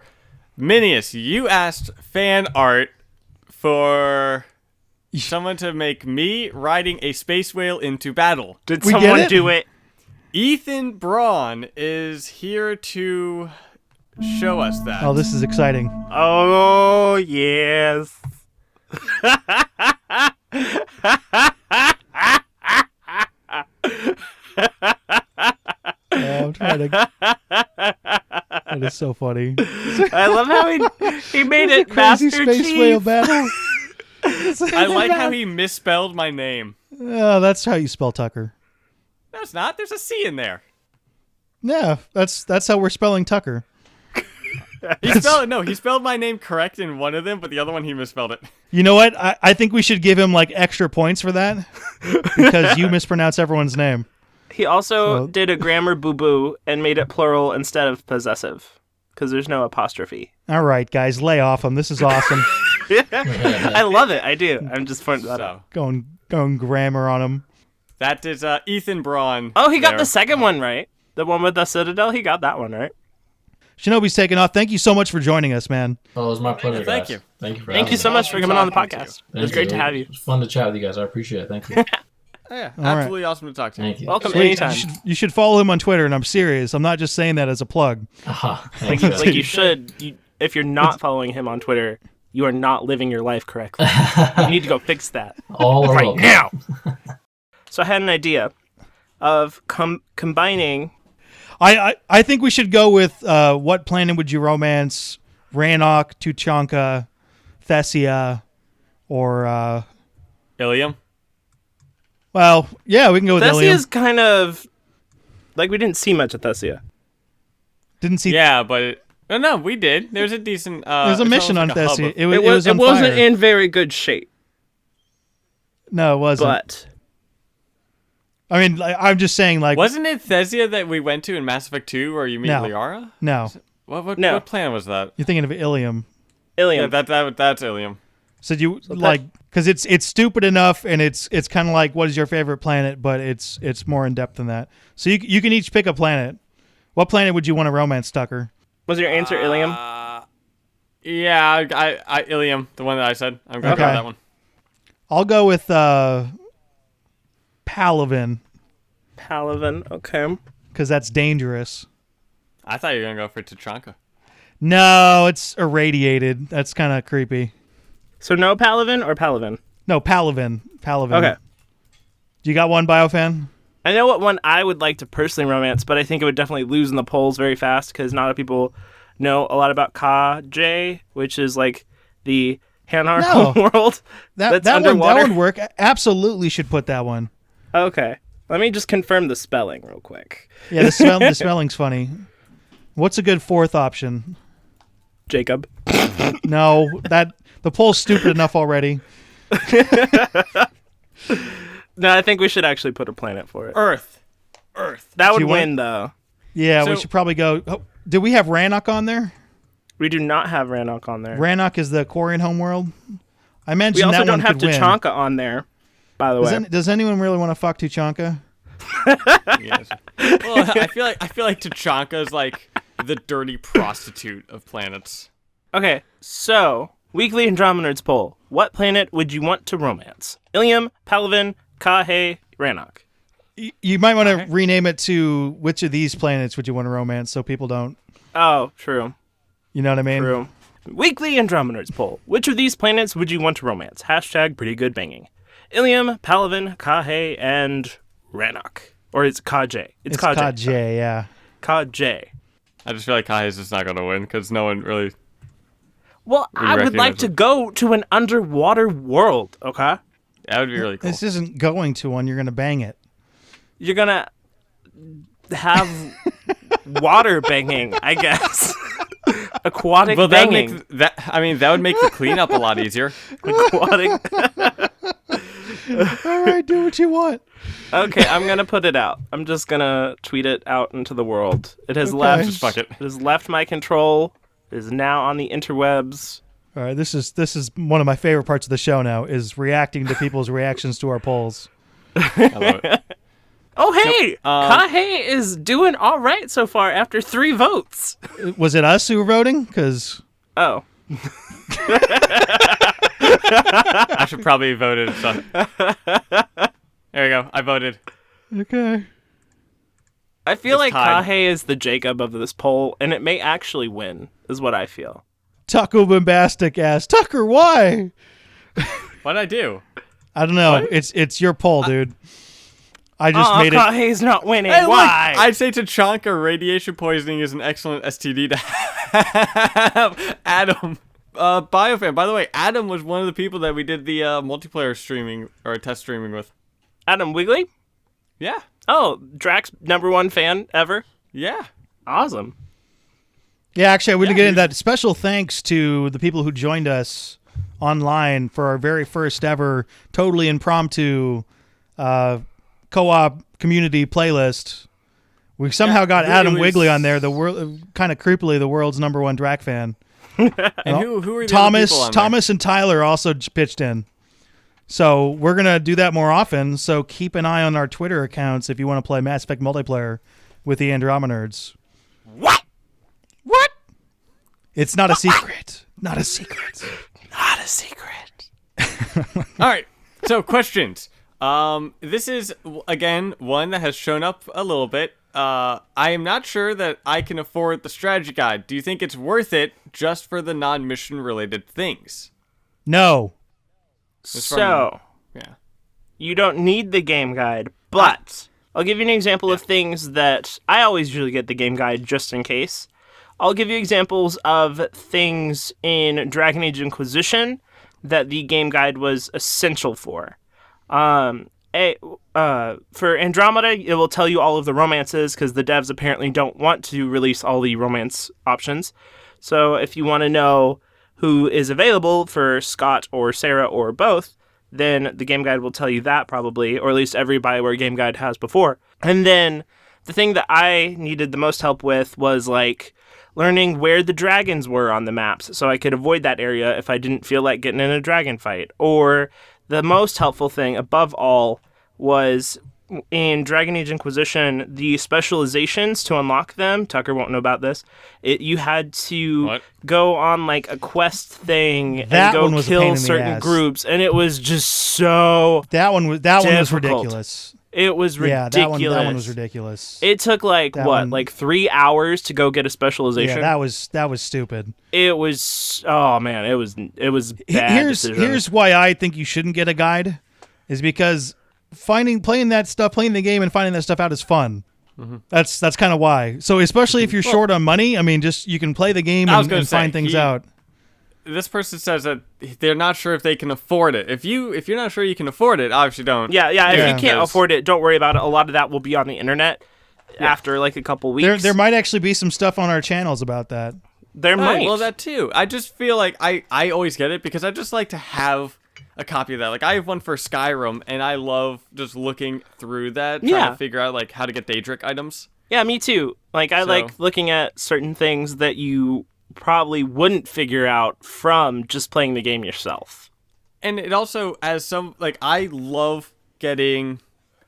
Minius, you asked fan art for someone to make me riding a space whale into battle. Did someone do it? Ethan Braun is here to show us that. Oh, this is exciting. Oh, yes. I'm trying to. That is so funny. I love how he made it crazy Master space Chief. whale battle. I like how he misspelled my name. Oh, that's how you spell Tucker. No, it's not. There's a C in there. Yeah, that's how we're spelling Tucker. He spelled my name correct in one of them, but the other one he misspelled it. You know what? I think we should give him like extra points for that because you mispronounce everyone's name. He also did a grammar boo-boo and made it plural instead of possessive because there's no apostrophe. All right, guys, lay off him. This is awesome. I love it. I do. I'm just pointing that out. Going grammar on him. That is Ethan Braun. Oh, he got the second one right. The one with the Citadel, he got that one right. Shinobi's taking off. Thank you so much for joining us, man. Oh, it was my pleasure, Thank guys. you. Thank you for Thank you so much for coming on the podcast. It was great to have you. It was fun to chat with you guys. I appreciate it. Thank you. Oh, yeah, All absolutely awesome to talk to. Thank you. Welcome Sweet. anytime. You should follow him on Twitter, and I'm serious. I'm not just saying that as a plug. Thanks, guys. Like you should. If you're not following him on Twitter, you are not living your life correctly. You need to go fix that All are right welcome. now. So I had an idea of combining. I think we should go with what planet would you romance? Rannoch, Tuchanka, Thessia, or Ilium? well, yeah, we can go with Ilium. Thessia's kind of like we didn't see much of Thessia. Didn't see. Yeah, but no, we did. There's a decent. There's a it's mission on almost like a hub Thessia. of- It It wasn't in very good shape, No, it wasn't. but I mean, like, I'm just saying, like, Wasn't it Thessia that we went to in Mass Effect 2 where you meet No. Liara? no, No. What planet was that? you're thinking of Ilium. Ilium. Yeah, that's Ilium. So because it's stupid enough, and it's kind of like, what is your favorite planet? But it's more in depth than that. So you can each pick a planet. What planet would you want to romance, Tucker? Was your answer Ilium? Yeah, I Ilium, the one that I said. I'm going to go Okay. with that one. I'll go with Palaven, Palaven. Okay. because that's dangerous. I thought you were going to go for Tuchanka. No, it's irradiated. That's kind of creepy. So no Palaven or Palaven? No, Palaven. Okay. You got one, BioFan? I know what one I would like to personally romance, but I think it would definitely lose in the polls very fast because not a lot of people know a lot about Ka J, which is like the Hanar homeworld that's that underwater. one would work. Absolutely should put that one. Okay. Let me just confirm the spelling real quick. Yeah, the spelling's funny. What's a good fourth option? Jacob. No, the poll's stupid enough already. No, I think we should actually put a planet for it. Earth. That would you want- win, though. Yeah, we So- should probably go. Oh, did we have Rannoch on there? We do not have Rannoch on there. Rannoch is the Quarian homeworld. I mentioned We also that don't one have could win. Tuchanka on there, by the way. Does anyone really want to fuck Tuchanka? Yes. Well, I feel like Tuchanka is like the dirty prostitute of planets. Okay, so weekly Andromenerds poll: what planet would you want to romance? Ilium, Palaven, Kahe, Rannoch. You might want to rename it to which of these planets would you want to romance, so people don't. Oh, true. You know what I mean? True. Weekly Andromenerds poll: which of these planets would you want to romance? Hashtag pretty good banging. Ilium, Palaven, Kahe, and Rannoch. Or it's Kaj. It's Kaj. Kaj, yeah. Kaj. I just feel like Kai is just not going to win because no one really. Well, I would like recognize to it. go to an underwater world, okay? That would be really cool. This isn't going to one. You're going to bang it. You're gonna have water banging, I guess. Aquatic Well, that would banging. make that would make the cleanup a lot easier. Aquatic. All right, do what you want. Okay, I'm gonna put it out. I'm just gonna tweet it out into the world. It has Okay. left. Just fuck it. It has left my control. It is now on the interwebs. All right, this is one of my favorite parts of the show now is reacting to people's reactions to our polls. I love it. Oh hey, Um, Kahe is doing all right so far after 3 votes. Was it us who were voting? Because Oh, I should probably have voted. So. There we go. I voted. okay. I feel It's like tied. Kahe is the Jacob of this poll, and it may actually win. Is what I feel. Taco Bombastic asked Tucker, why? What did I do? I don't know. It's your poll, dude. I just made it. Kahe's not winning. Hey, look, Why? I'd say Tuchanka radiation poisoning is an excellent STD to have. Adam, BioFan. By the way, Adam was one of the people that we did the multiplayer streaming or test streaming with. Adam Wigley? Yeah, Oh, Drax #1 fan ever. yeah. Awesome. Yeah, actually, I wouldn't get into that. Special thanks to the people who joined us online for our very first ever totally impromptu co-op community playlist. We somehow got Adam was- Wigley on there, the world kind of creepily the world's #1 Drac fan. And who are the other Thomas people on Thomas and Tyler also pitched in. So we're going to do that more often, so keep an eye on our Twitter accounts if you want to play Mass Effect multiplayer with the Andromenerds. What? It's not a secret. Not a secret. Not a secret. All right. So questions. This is, again, one that has shown up a little bit. I am not sure that I can afford the strategy guide. Do you think it's worth it just for the non-mission related things? No. Yeah. You don't need the game guide, but I'll give you an example of things that I always usually get the game guide just in case. I'll give you examples of things in Dragon Age Inquisition that the game guide was essential for. For Andromeda, it will tell you all of the romances because the devs apparently don't want to release all the romance options. So if you want to know who is available for Scott or Sarah or both, then the game guide will tell you that probably, or at least every BioWare game guide has before. And then the thing that I needed the most help with was like learning where the dragons were on the maps so I could avoid that area if I didn't feel like getting in a dragon fight. Or the most helpful thing above all was in Dragon Age Inquisition, the specializations to unlock them, Tucker won't know about this, you had to go on like a quest thing and go kill certain groups, and it was just so That one was ridiculous. It was ridiculous. Yeah, that one was ridiculous. It took like 3 hours to go get a specialization. Yeah, that was stupid. It was it was bad decision. Here's why I think you shouldn't get a guide, is because playing the game and finding that stuff out is fun. Mm-hmm. That's kind of why. So especially if you're short on money, I mean, just you can play the game and find things out. This person says that they're not sure if they can afford it. If you're not sure you can afford it, obviously don't. Yeah. If you can't afford it, don't worry about it. A lot of that will be on the internet after like a couple weeks. There might actually be some stuff on our channels about that. There might. Well, that too. I just feel like I always get it because I just like to have a copy of that. Like I have one for Skyrim, and I love just looking through that, trying to figure out like how to get Daedric items. Yeah, me too. Like I like looking at certain things that you probably wouldn't figure out from just playing the game yourself. And it also, as some, like, I love getting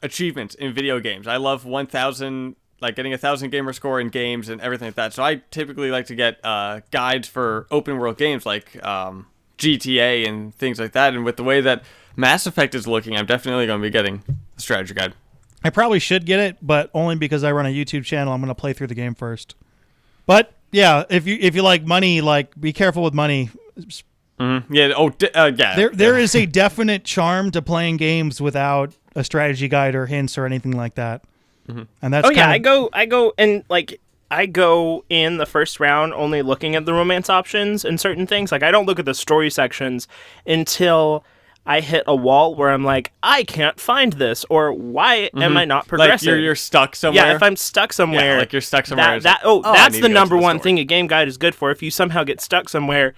achievements in video games. I love 1,000, like getting 1,000 gamer score in games and everything like that. So I typically like to get guides for open world games like GTA and things like that. And with the way that Mass Effect is looking, I'm definitely going to be getting the strategy guide. I probably should get it, but only because I run a YouTube channel. I'm going to play through the game first. But yeah, if you like money, like be careful with money. Mm-hmm. Yeah. There is a definite charm to playing games without a strategy guide or hints or anything like that. Mm-hmm. And that's I go in the first round only looking at the romance options and certain things. Like I don't look at the story sections until I hit a wall where I'm like, I can't find this, or why am I not progressing? Like you're stuck somewhere. Yeah, if I'm stuck somewhere. Yeah, like you're stuck somewhere. That's the number one thing a game guide is good for. If you somehow get stuck somewhere,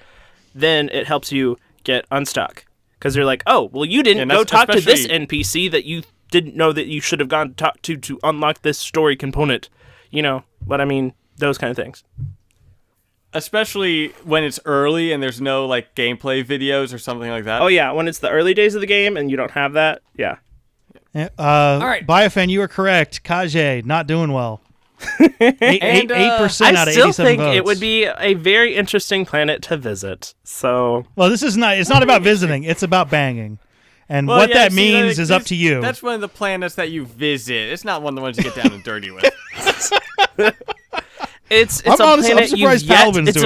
then it helps you get unstuck. Because you're like, oh, well, you didn't go talk to this NPC that you didn't know that you should have gone to talk to unlock this story component. You know, but I mean, those kind of things. Especially when it's early and there's no like gameplay videos or something like that. Oh yeah, when it's the early days of the game and you don't have that, yeah. All right, BioFan, you were correct. Kage not doing well. 8% out of 87 votes. I still think it would be a very interesting planet to visit. So, well, this is not. It's not about visiting. It's about banging, and what that means is up to you. That's one of the planets that you visit. It's not one of the ones you get down and dirty with. It's a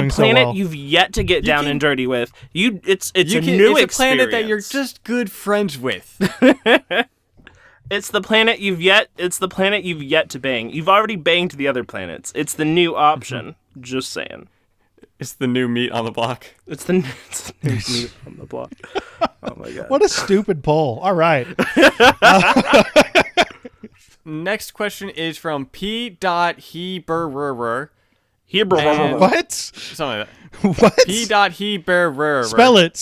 planet you've yet to get down and dirty with. It's a new experience. It's a planet that you're just good friends with. It's the planet you've yet to bang. You've already banged the other planets. It's the new option. Just saying. It's the new meat on the block. It's the new meat on the block. Oh my god. What a stupid poll. All right. Next question is from P.Heberrer. What? Something like that. What? P.Heberrer. Spell it.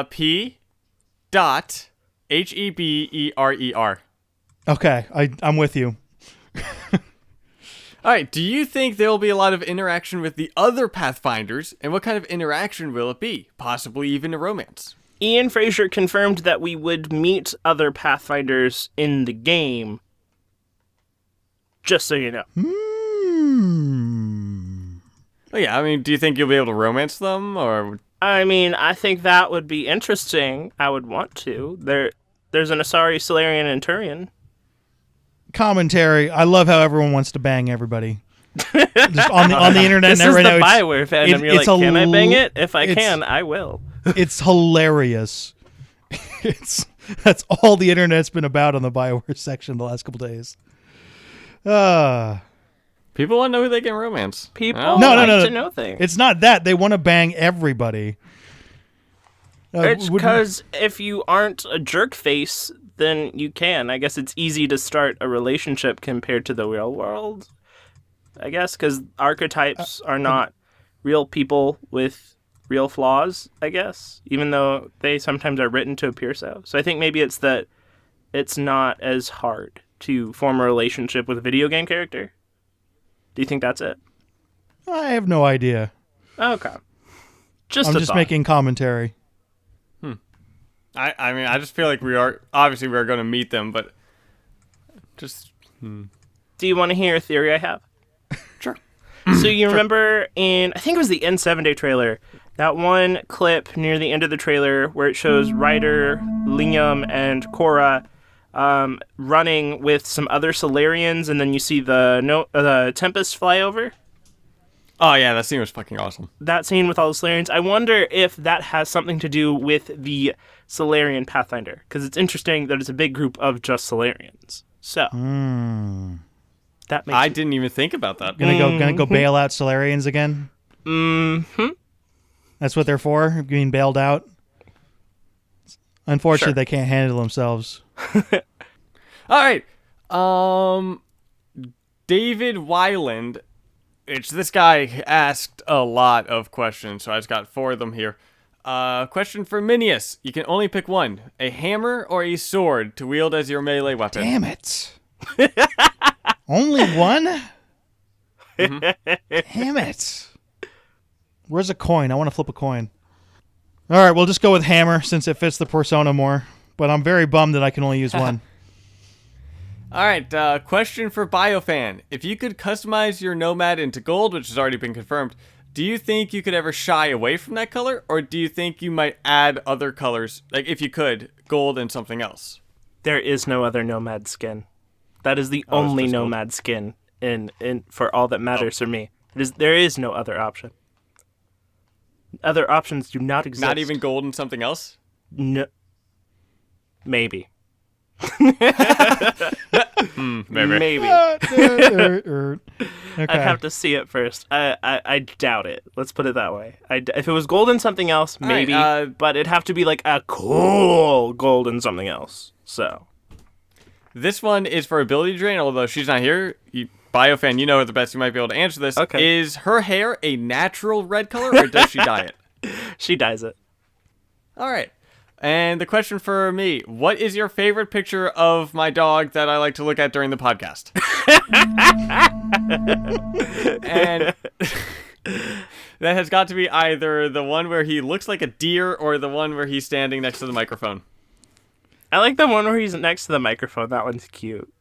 P.Heberer. Okay, I'm with you. All right, do you think there will be a lot of interaction with the other Pathfinders, and what kind of interaction will it be? Possibly even a romance. Ian Fraser confirmed that we would meet other Pathfinders in the game. Just so you know. Oh yeah, I mean, do you think you'll be able to romance them, or? I mean, I think that would be interesting. I would want to. There's an Asari, Solarian, and Turian. Commentary. I love how everyone wants to bang everybody. Just on the internet This right is now. the BioWare fandom. You're like, can I bang it? If I can, I will. It's hilarious. That's all the internet's been about on the BioWare section the last couple days. People want to know who they can romance. People No. to know things. It's not that. They want to bang everybody. It's because if you aren't a jerk face, then you can. I guess it's easy to start a relationship compared to the real world. I guess because archetypes are not real people with real flaws, I guess, even though they sometimes are written to appear so. So I think maybe it's that it's not as hard to form a relationship with a video game character. Do you think that's it? I have no idea. Okay. I'm just making commentary. I mean, I just feel like we are going to meet them, but just... Do you want to hear a theory I have? Sure. So you remember in, I think it was the N7 Day trailer, that one clip near the end of the trailer where it shows Ryder, Liam, and Korra running with some other Solarians, and then you see the Tempest fly over? Oh, yeah, that scene was fucking awesome. That scene with all the Solarians. I wonder if that has something to do with the Solarian Pathfinder, because it's interesting that it's a big group of just Solarians. So, that makes I didn't even think about that. Gonna go bail out Solarians again? Mm-hmm. That's what they're for, being bailed out? Unfortunately, Sure. they can't handle themselves. All right. David Weiland. This guy asked a lot of questions, so I just got 4 of them here. Question for Minius. You can only pick one. A hammer or a sword to wield as your melee weapon. Damn it. Only one? Damn it. Where's a coin? I want to flip a coin. All right, we'll just go with hammer since it fits the persona more. But I'm very bummed that I can only use one. All right, question for BioFan. If you could customize your Nomad into gold, which has already been confirmed, do you think you could ever shy away from that color? Or do you think you might add other colors, like if you could, gold and something else? There is no other Nomad skin. That is the only Nomad skin in for all that matters for me. There is no other option. Other options do not exist. Not even gold and something else? No. Maybe. Maybe. Okay. I'd have to see it first. I doubt it. Let's put it that way. If it was gold and something else, maybe. right, but it'd have to be like a cool gold and something else. So. This one is for ability drain, although she's not here. BioFan, you know her the best. You might be able to answer this. Okay. Is her hair a natural red color, or does she dye it? She dyes it. All right. And the question for me, what is your favorite picture of my dog that I like to look at during the podcast? And that has got to be either the one where he looks like a deer or the one where he's standing next to the microphone. I like the one where he's next to the microphone. That one's cute.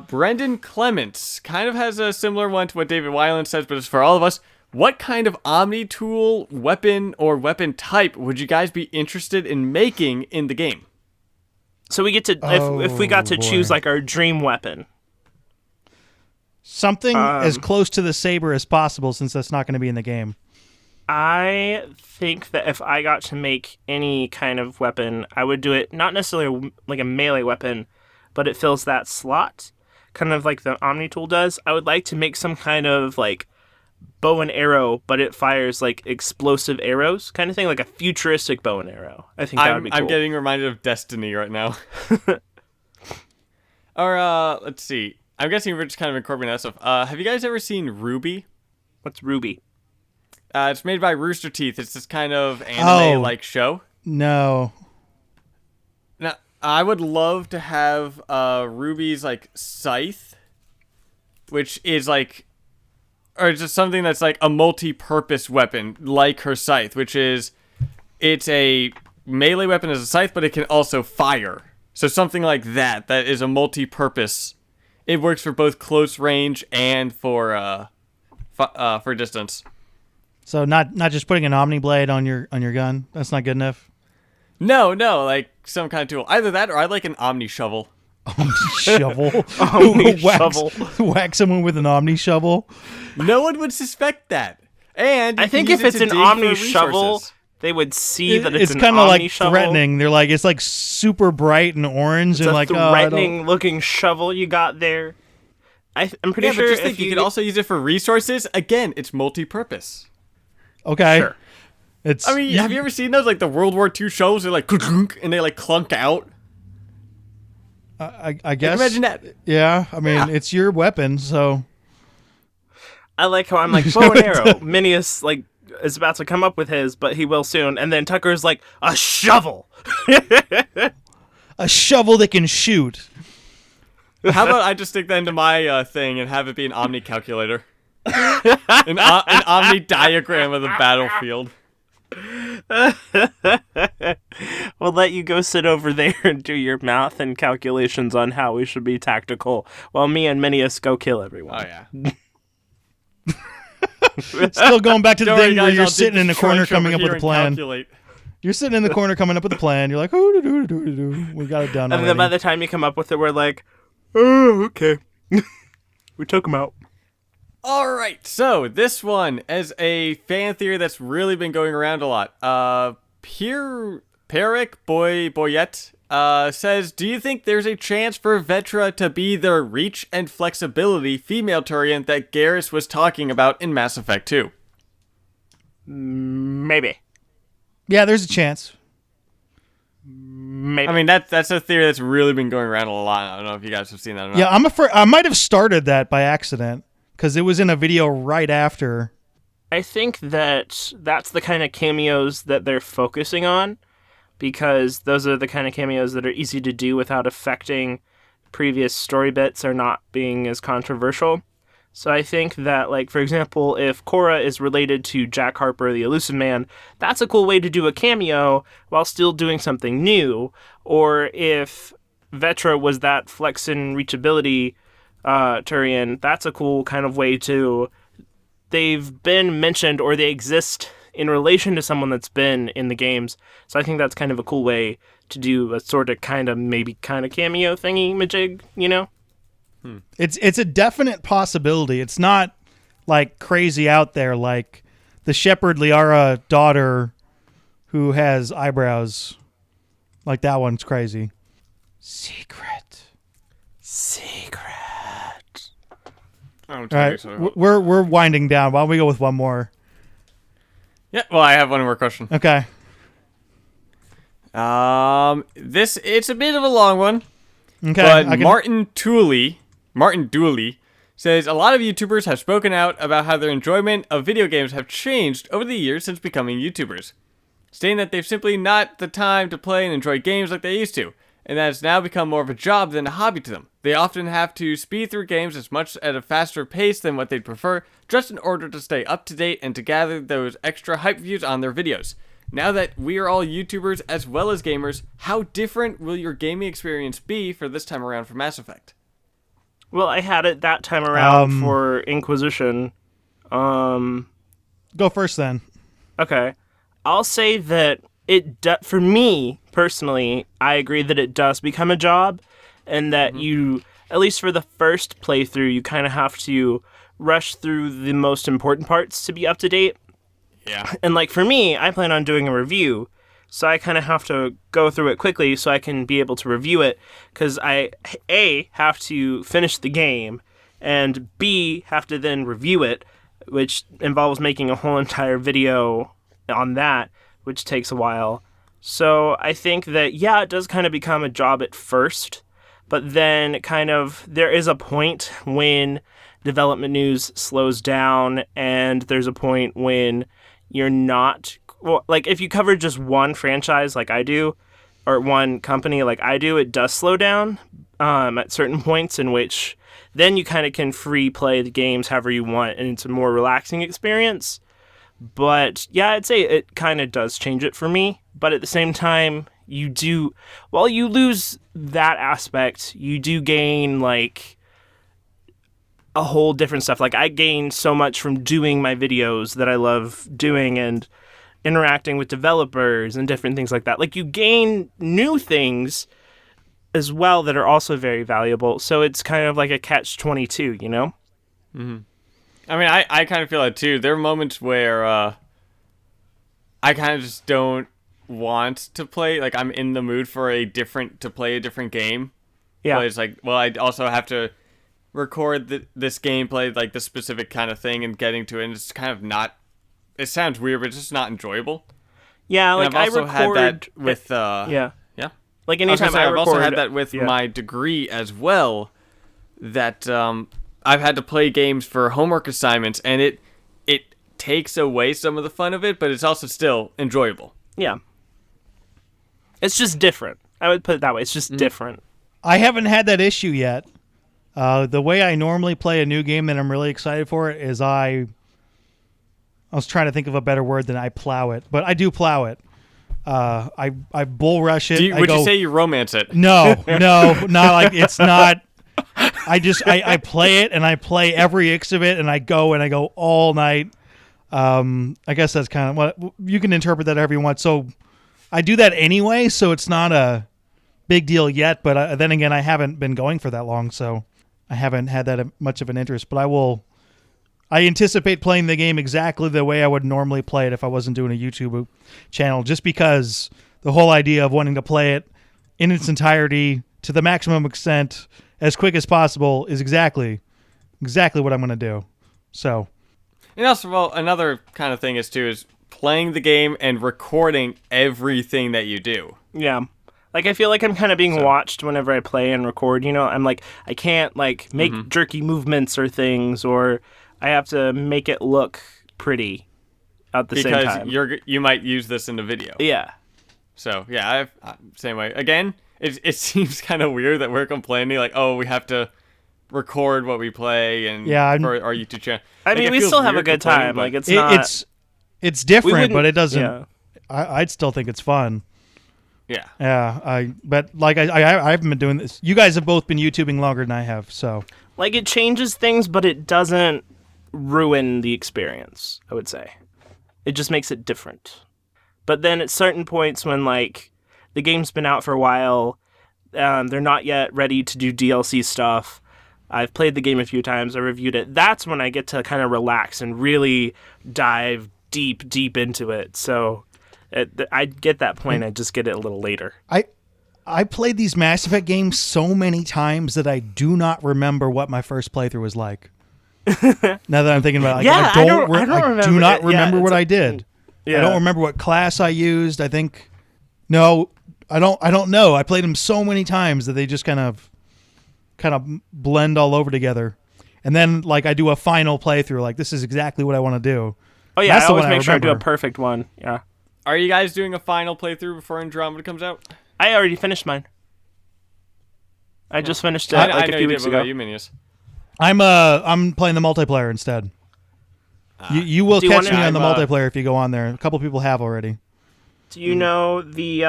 Brendan Clements kind of has a similar one to what David Weiland says, but it's for all of us. What kind of Omni tool, weapon, or weapon type would you guys be interested in making in the game? So we get to, if we got to choose like our dream weapon. Something as close to the saber as possible, since that's not going to be in the game. I think that if I got to make any kind of weapon, I would do it not necessarily like a melee weapon, but it fills that slot, kind of like the Omni tool does. I would like to make some kind of like bow and arrow, but it fires like explosive arrows, kind of thing, like a futuristic bow and arrow. I think that would be cool. I'm getting reminded of Destiny right now. Or let's see. I'm guessing we're just kind of incorporating that stuff. Have you guys ever seen Ruby? What's Ruby? It's made by Rooster Teeth. It's this kind of anime-like show. No. Now, I would love to have Ruby's like scythe, which is like, or just something that's like a multi-purpose weapon, like her scythe, which is, it's a melee weapon as a scythe, but it can also fire. So something like that is a multi-purpose. It works for both close range and for distance. So not just putting an Omni blade on your gun. That's not good enough. No, like some kind of tool. Either that or I'd like an Omni shovel. Shovel. Omni shovel. Whack someone with an Omni shovel. No one would suspect that. And I think if it's an Omni shovel, they would see that it's an kind of like Omni shovel. threatening. They're like, it's like super bright and orange, It's and a like threatening looking shovel you got there. I'm pretty sure but just if think, you could also use it for resources. Again, it's multi-purpose. Okay. Sure. It's. I mean, have you ever seen those, like the World War II shows? They're like, and they like clunk out. I guess. Imagine that. Yeah. I mean, it's your weapon, so. I like how I'm like, bow and arrow. Minius like is about to come up with his, but he will soon. And then Tucker's like, a shovel. A shovel that can shoot. How about I just stick that into my thing and have it be an Omni calculator? an Omni diagram of the battlefield. We'll let you go sit over there and do your math and calculations on how we should be tactical, while me and Minius go kill everyone. Oh, yeah. Still going back to the Don't worry, thing where guys, you're I'll sitting in the corner trudge over coming up with here a and plan. calculate. You're sitting in the corner coming up with a plan. You're like, oh, we got it done And then by already. the time you come up with it, we're like, oh, okay. We took him out. All right, so this one is a fan theory that's really been going around a lot. Peric Boyette says, do you think there's a chance for Vetra to be the reach and flexibility female Turian that Garrus was talking about in Mass Effect 2? Maybe. Yeah, there's a chance. Maybe. I mean, that's a theory that's really been going around a lot. I don't know if you guys have seen that or not. Yeah, I might have started that by accident because it was in a video right after. I think that's the kind of cameos that they're focusing on, because those are the kind of cameos that are easy to do without affecting previous story bits or not being as controversial. So I think that, like, for example, if Cora is related to Jack Harper, the Elusive Man, that's a cool way to do a cameo while still doing something new. Or if Vetra was that flex and reachability Turian, that's a cool kind of way to... They've been mentioned or they exist in relation to someone that's been in the games. So I think that's kind of a cool way to do a sort of maybe kind of cameo thingy-majig, you know? It's a definite possibility. It's not like crazy out there like the Shepard Liara daughter who has eyebrows. Like that one's crazy. Secret. All right, we're winding down. Why don't we go with one more? Yeah, well, I have one more question. Okay. It's a bit of a long one. Okay. But Martin Dooley says, a lot of YouTubers have spoken out about how their enjoyment of video games have changed over the years since becoming YouTubers, stating that they've simply not the time to play and enjoy games like they used to, and that it's now become more of a job than a hobby to them. They often have to speed through games as much at a faster pace than what they'd prefer, just in order to stay up to date and to gather those extra hype views on their videos. Now that we are all YouTubers as well as gamers, how different will your gaming experience be for this time around for Mass Effect? Well, I had it that time around for Inquisition. Go first then. Okay. I'll say that for me, personally, I agree that it does become a job, and that you, at least for the first playthrough, you kind of have to rush through the most important parts to be up to date. Yeah. And like for me, I plan on doing a review, so I kind of have to go through it quickly so I can be able to review it, because I, A, have to finish the game, and B, have to then review it, which involves making a whole entire video on that, which takes a while. So I think that, yeah, it does kind of become a job at first, but then kind of there is a point when development news slows down, and there's a point when you're not... Well, like, if you cover just one franchise like I do, or one company like I do, it does slow down at certain points in which then you kind of can free play the games however you want, and it's a more relaxing experience. But, yeah, I'd say it kind of does change it for me. But at the same time, you do... While you lose that aspect, you do gain, like, a whole different stuff. Like, I gain so much from doing my videos that I love doing, and interacting with developers and different things like that. Like, you gain new things as well that are also very valuable. So it's kind of like a catch-22, you know? Mm-hmm. I mean, I kind of feel that too. There are moments where I kind of just don't want to play. Like, I'm in the mood for to play a different game. Yeah. But it's like, well, I also have to record this gameplay, like this specific kind of thing, and getting to it. And it's kind of not. It sounds weird, but it's just not enjoyable. Yeah, like and I've also had that with. Yeah. Like, I've also had that with yeah. my degree as well. That I've had to play games for homework assignments, and it takes away some of the fun of it, but it's also still enjoyable. Yeah. It's just different. I would put it that way. It's just different. I haven't had that issue yet. The way I normally play a new game that I'm really excited for is I was trying to think of a better word than I plow it, but I do plow it. I bull rush it. Would you say you romance it? No, not like it's not. I play it and I play every ix of it and I go all night. I guess that's kind of what you can interpret that however you want. So I do that anyway, so it's not a big deal yet. But then again, I haven't been going for that long, so I haven't had that much of an interest. But I anticipate playing the game exactly the way I would normally play it if I wasn't doing a YouTube channel, just because the whole idea of wanting to play it in its entirety to the maximum extent as quick as possible is exactly what I'm going to do. So, and also, well, another kind of thing is playing the game and recording everything that you do. Yeah. Like, I feel like I'm kind of being watched whenever I play and record, you know? I'm like, I can't, like, make jerky movements or things, or I have to make it look pretty at the same time. Because you might use this in the video. Yeah. So, yeah, same way. Again, it seems kind of weird that we're complaining, like, oh, we have to record what we play and for our YouTube channel. I mean, we still have a good time. Like, it's different, but it doesn't. Yeah. I'd still think it's fun. Yeah. Yeah. But like I haven't been doing this. You guys have both been YouTubing longer than I have, so. Like, it changes things, but it doesn't ruin the experience, I would say. It just makes it different. But then at certain points when, like, the game's been out for a while, they're not yet ready to do DLC stuff. I've played the game a few times, I reviewed it. That's when I get to kind of relax and really dive deep into it. So I get that point, I just get it a little later. I played these Mass Effect games so many times that I do not remember what my first playthrough was like. Now that I'm thinking about it, like, I do not remember what I did. Yeah. I don't remember what class I used. I think no, I don't know. I played them so many times that they just kind of blend all over together. And then, like, I do a final playthrough. Like, this is exactly what I want to do. Oh yeah, I always make sure I do a perfect one. Yeah. Are you guys doing a final playthrough before Andromeda comes out? I already finished mine. I just finished it like a few weeks ago. You, Minius? I'm playing the multiplayer instead. You will catch me on the multiplayer if you go on there. A couple people have already. Do you know the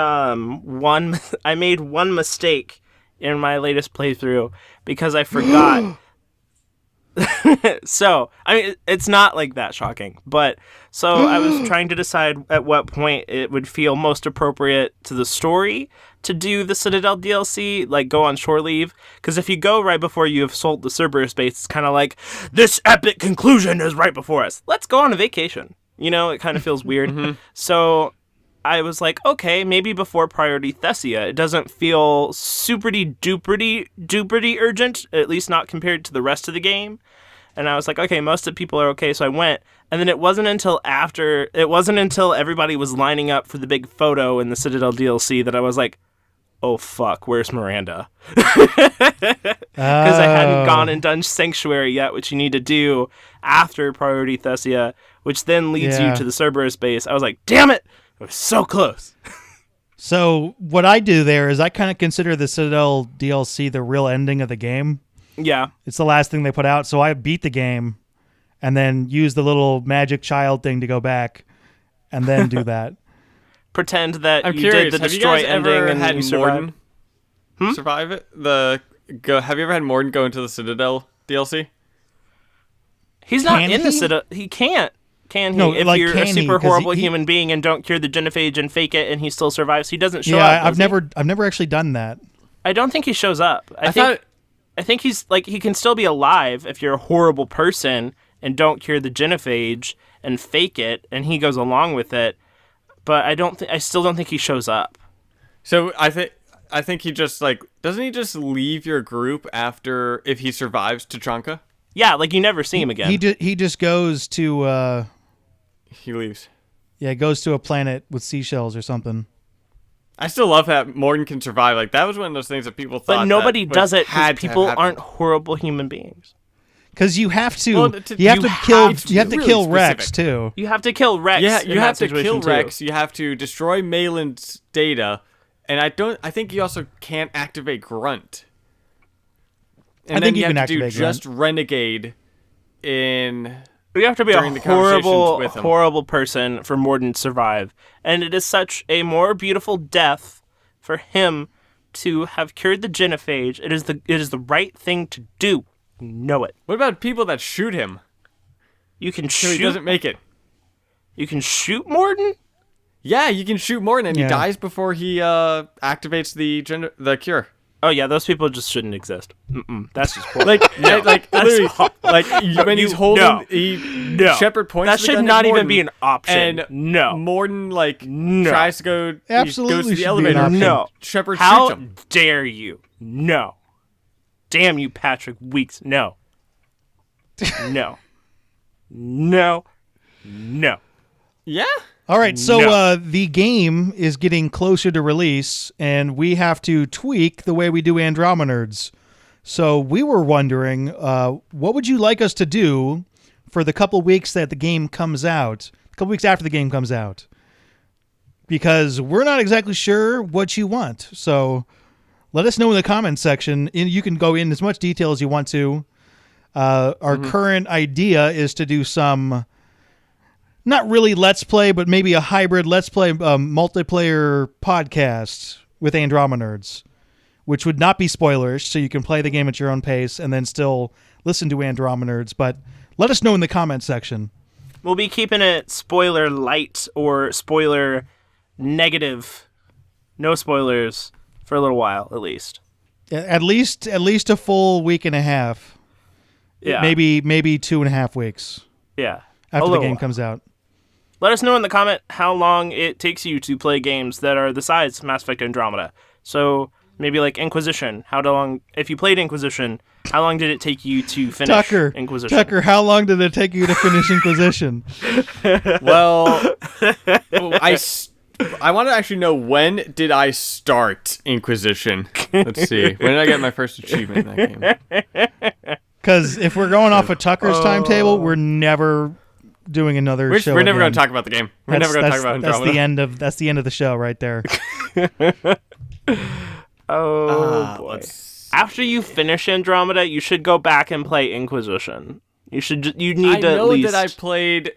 one? I made one mistake in my latest playthrough because I forgot. So, I mean, it's not like that shocking, but so I was trying to decide at what point it would feel most appropriate to the story to do the Citadel DLC, like go on shore leave. Because if you go right before you have sold the Cerberus base, it's kind of like, this epic conclusion is right before us. Let's go on a vacation. You know, it kind of feels weird. So I was like, okay, maybe before Priority Thessia, it doesn't feel super-duperty urgent, at least not compared to the rest of the game. And I was like, okay, most of the people are okay, so I went. And then it wasn't until everybody was lining up for the big photo in the Citadel DLC that I was like, oh fuck, where's Miranda? Because I hadn't gone and done Sanctuary yet, which you need to do after Priority Thessia, which then leads you to the Cerberus base. I was like, damn it! I was so close. So what I do there is I kind of consider the Citadel DLC the real ending of the game. Yeah. It's the last thing they put out, so I beat the game and then use the little magic child thing to go back and then do that. Pretend that I'm you curious, did the have you destroy guys ending ever and had you survived. Morden survive it? Have you ever had Morden go into the Citadel DLC? He's not in the Citadel. He can't. Can he? No, if like, you're can a he? super 'Cause horrible he- human being and don't cure the genophage and fake it, and he still survives, he doesn't show Yeah, up. I've never actually done that. I don't think he shows up. I think he's like he can still be alive if you're a horrible person and don't cure the genophage and fake it, and he goes along with it. But I still don't think he shows up. So I think he just doesn't he just leave your group after if he survives Tachanka? Yeah, like you never see him again. He just goes to He leaves. goes to a planet with seashells or something. I still love that Morton can survive. Like, that was one of those things that people thought. But nobody that does it had because to people happen. aren't horrible human beings. Because you have to, Well, you have to kill, it's you have to really kill Rex specific. too. You have to kill Rex. Yeah, in you that have to situation, kill too. Rex. You have to destroy Malin's data, and I think you also can't activate Grunt. And I then think you you can have to do activate Grunt. just Renegade in. You have to be during a the conversations horrible, with him. horrible person for Morden to survive. And it is such a more beautiful death for him to have cured the genophage. It is the right thing to do. You know it. What about people that shoot him You can so shoot. he doesn't make it? You can shoot Morden. Yeah, you can shoot Morton, and Yeah. he dies before he activates the cure. Oh yeah, those people just shouldn't exist. That's just horrible. Like, literally, like when he's holding, no. Shepard points. That the should gun at not even Morton, be an option. And No. Morton No. tries to go. Absolutely he goes to should the be an elevator. option. No. Shepard How shoots him. dare you? No. Damn you, Patrick Weeks. No. No. No. No. Yeah. All right, so No. the game is getting closer to release, and we have to tweak the way we do Andromenerds. So we were wondering, what would you like us to do for the couple weeks that the game comes out, a couple weeks after the game comes out? Because we're not exactly sure what you want. So let us know in the comments section. You can go in as much detail as you want to. Our current idea is to do some... not really Let's Play, but maybe a hybrid Let's Play multiplayer podcast with Andromenerds, which would not be spoilers, so you can play the game at your own pace and then still listen to Andromenerds. But let us know in the comments section. We'll be keeping it spoiler light or spoiler negative. No spoilers for a little while, at least. At least a full week and a half. Yeah. Maybe 2.5 weeks Yeah. after A the little game while. comes out. Let us know in the comment how long it takes you to play games that are the size Mass Effect Andromeda. So maybe like Inquisition. How long, if you played Inquisition, how long did it take you to finish Inquisition? Tucker, how long did it take you to finish Inquisition? Well, I want to actually know, when did I start Inquisition? Let's see. When did I get my first achievement in that game? Because if we're going off of Tucker's timetable, we're never doing another show. We're never going again. to talk about the game. We're never going to talk about Andromeda. That's the end of the show right there. Oh boy. After you finish Andromeda, you should go back and play Inquisition. You need I to know at least... that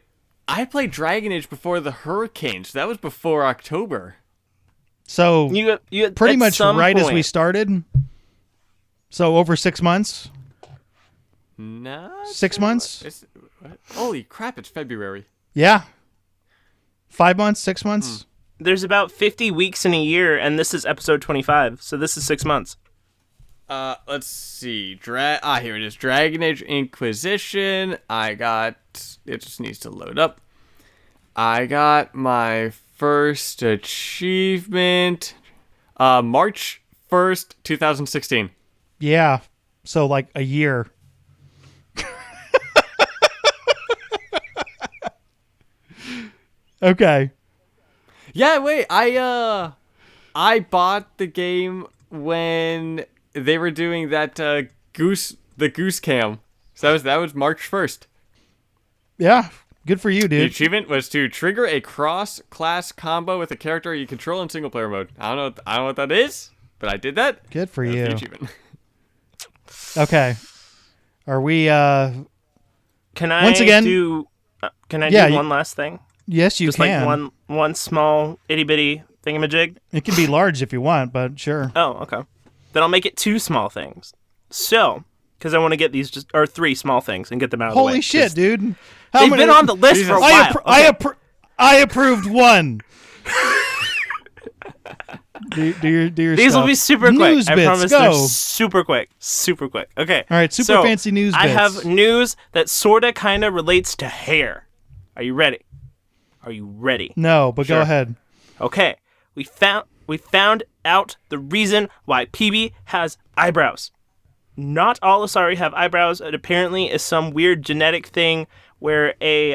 I played Dragon Age before the Hurricanes. That was before October. So you pretty at much some right as we point- started. So over 6 months. No. 6 months. Holy crap! It's February. Yeah. 5 months. 6 months. There's about 50 weeks in a year, and this is episode 25, so this is 6 months. Let's see. Here it is. Dragon Age Inquisition. It just needs to load up. I got my first achievement March 1st, 2016. Yeah. So like a year. Okay. Yeah, wait. I bought the game when they were doing that goose cam. So that was March 1st. Yeah. Good for you, The dude. achievement was to trigger a cross-class combo with a character you control in single-player mode. I don't know what that is, but I did that. Good for That's you. the achievement. Okay. Are we Can I Once again- do Yeah, one last thing? yes, you Just can. like one small itty-bitty thingamajig? It can be large if you want, but sure. Oh, okay. Then I'll make it two small things. So, because I want to get these or 3 small things and get them out of the way. Holy shit, dude! They've been on the list for a while. I approved 1. do your These stuff. will be super News quick. bits, I promise go. they're super quick. Super quick. Okay. All right, super fancy news I bits. have news that sorta kinda relates to hair. Are you ready? No, but go ahead. Okay. We found out the reason why PB has eyebrows. Not all Asari have eyebrows. It apparently is some weird genetic thing where a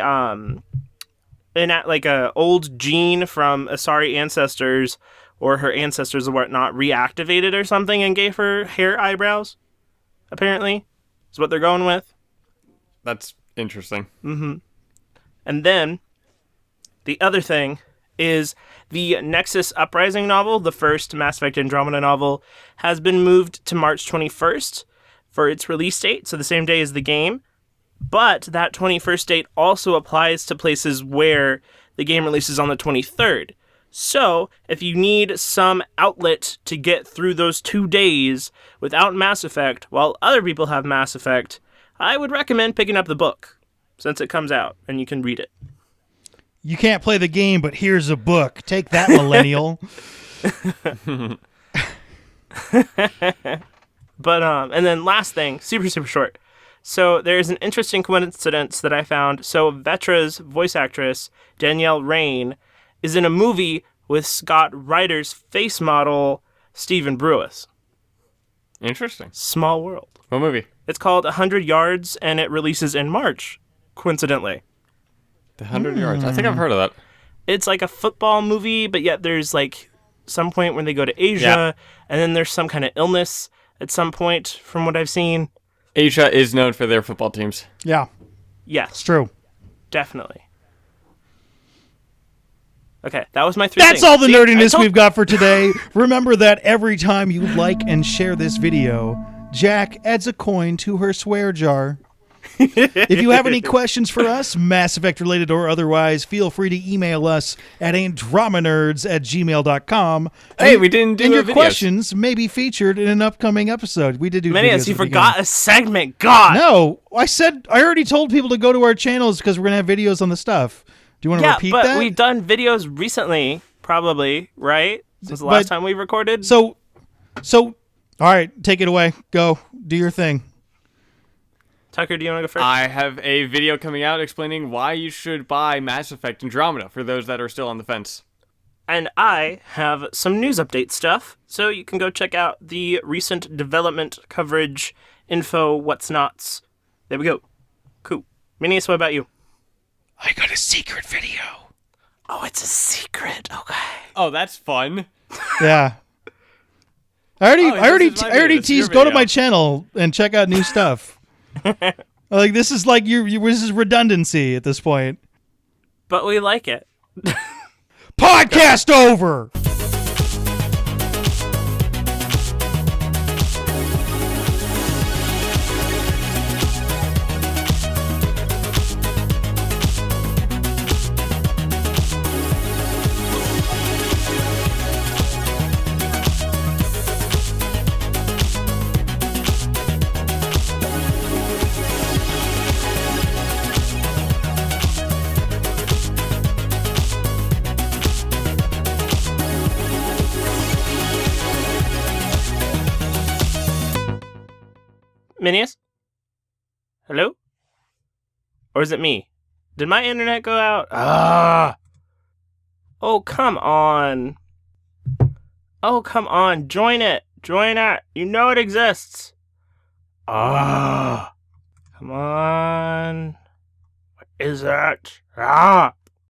old gene from Asari ancestors or her ancestors or whatnot reactivated or something and gave her hair eyebrows. Apparently, is what they're going with. That's interesting. Mm-hmm. And then the other thing is the Nexus Uprising novel, the first Mass Effect Andromeda novel, has been moved to March 21st for its release date, so the same day as the game. But that 21st date also applies to places where the game releases on the 23rd. So, if you need some outlet to get through those 2 days without Mass Effect, while other people have Mass Effect, I would recommend picking up the book, since it comes out, and you can read it. You can't play the game, but here's a book. Take that, millennial. But, and then last thing, super, super short. So there's an interesting coincidence that I found. So Vetra's voice actress, Danielle Rain, is in a movie with Scott Ryder's face model, Stephen Brewis. Interesting. Small world. What movie? It's called 100 Yards, and it releases in March, coincidentally. The 100 Yards. I think I've heard of that. It's like a football movie, but yet there's like some point when they go to Asia, and then there's some kind of illness at some point, from what I've seen. Asia is known for their football teams. Yeah, Yes. it's true. Definitely. Okay, that was my 3 That's things. all the See, nerdiness we've got for today. Remember that every time you like and share this video, Jack adds a coin to her swear jar. If you have any questions for us, Mass Effect related or otherwise, feel free to email us at andromenerds@gmail.com. Hey, we didn't do And your videos. questions may be featured in an upcoming episode. We did do Minius, videos you at the forgot a segment. God. beginning. No, I already told people to go to our channels because we're going to have videos on the stuff. Do you want to Yeah, repeat but that? we've done videos recently, probably, right? Since the last time we recorded. So, all right, take it away. Go. Do your thing. Tucker, do you want to go first? I have a video coming out explaining why you should buy Mass Effect Andromeda for those that are still on the fence. And I have some news update stuff, so you can go check out the recent development coverage, info, what's nots. There we go. Cool. Minius, what about you? I got a secret video. Oh, it's a secret. Okay. Oh, that's fun. Yeah. I already this is my video. This is your teased. Go to video. my channel and check out new stuff. Like this is like this is redundancy at this point. But we like it. Podcast over. Minius? Hello? Or is it me? Did my internet go out? Ah! Oh, come on. Oh, come on. Join it. Join it. You know it exists. Ah! Come on. What is it? Ah!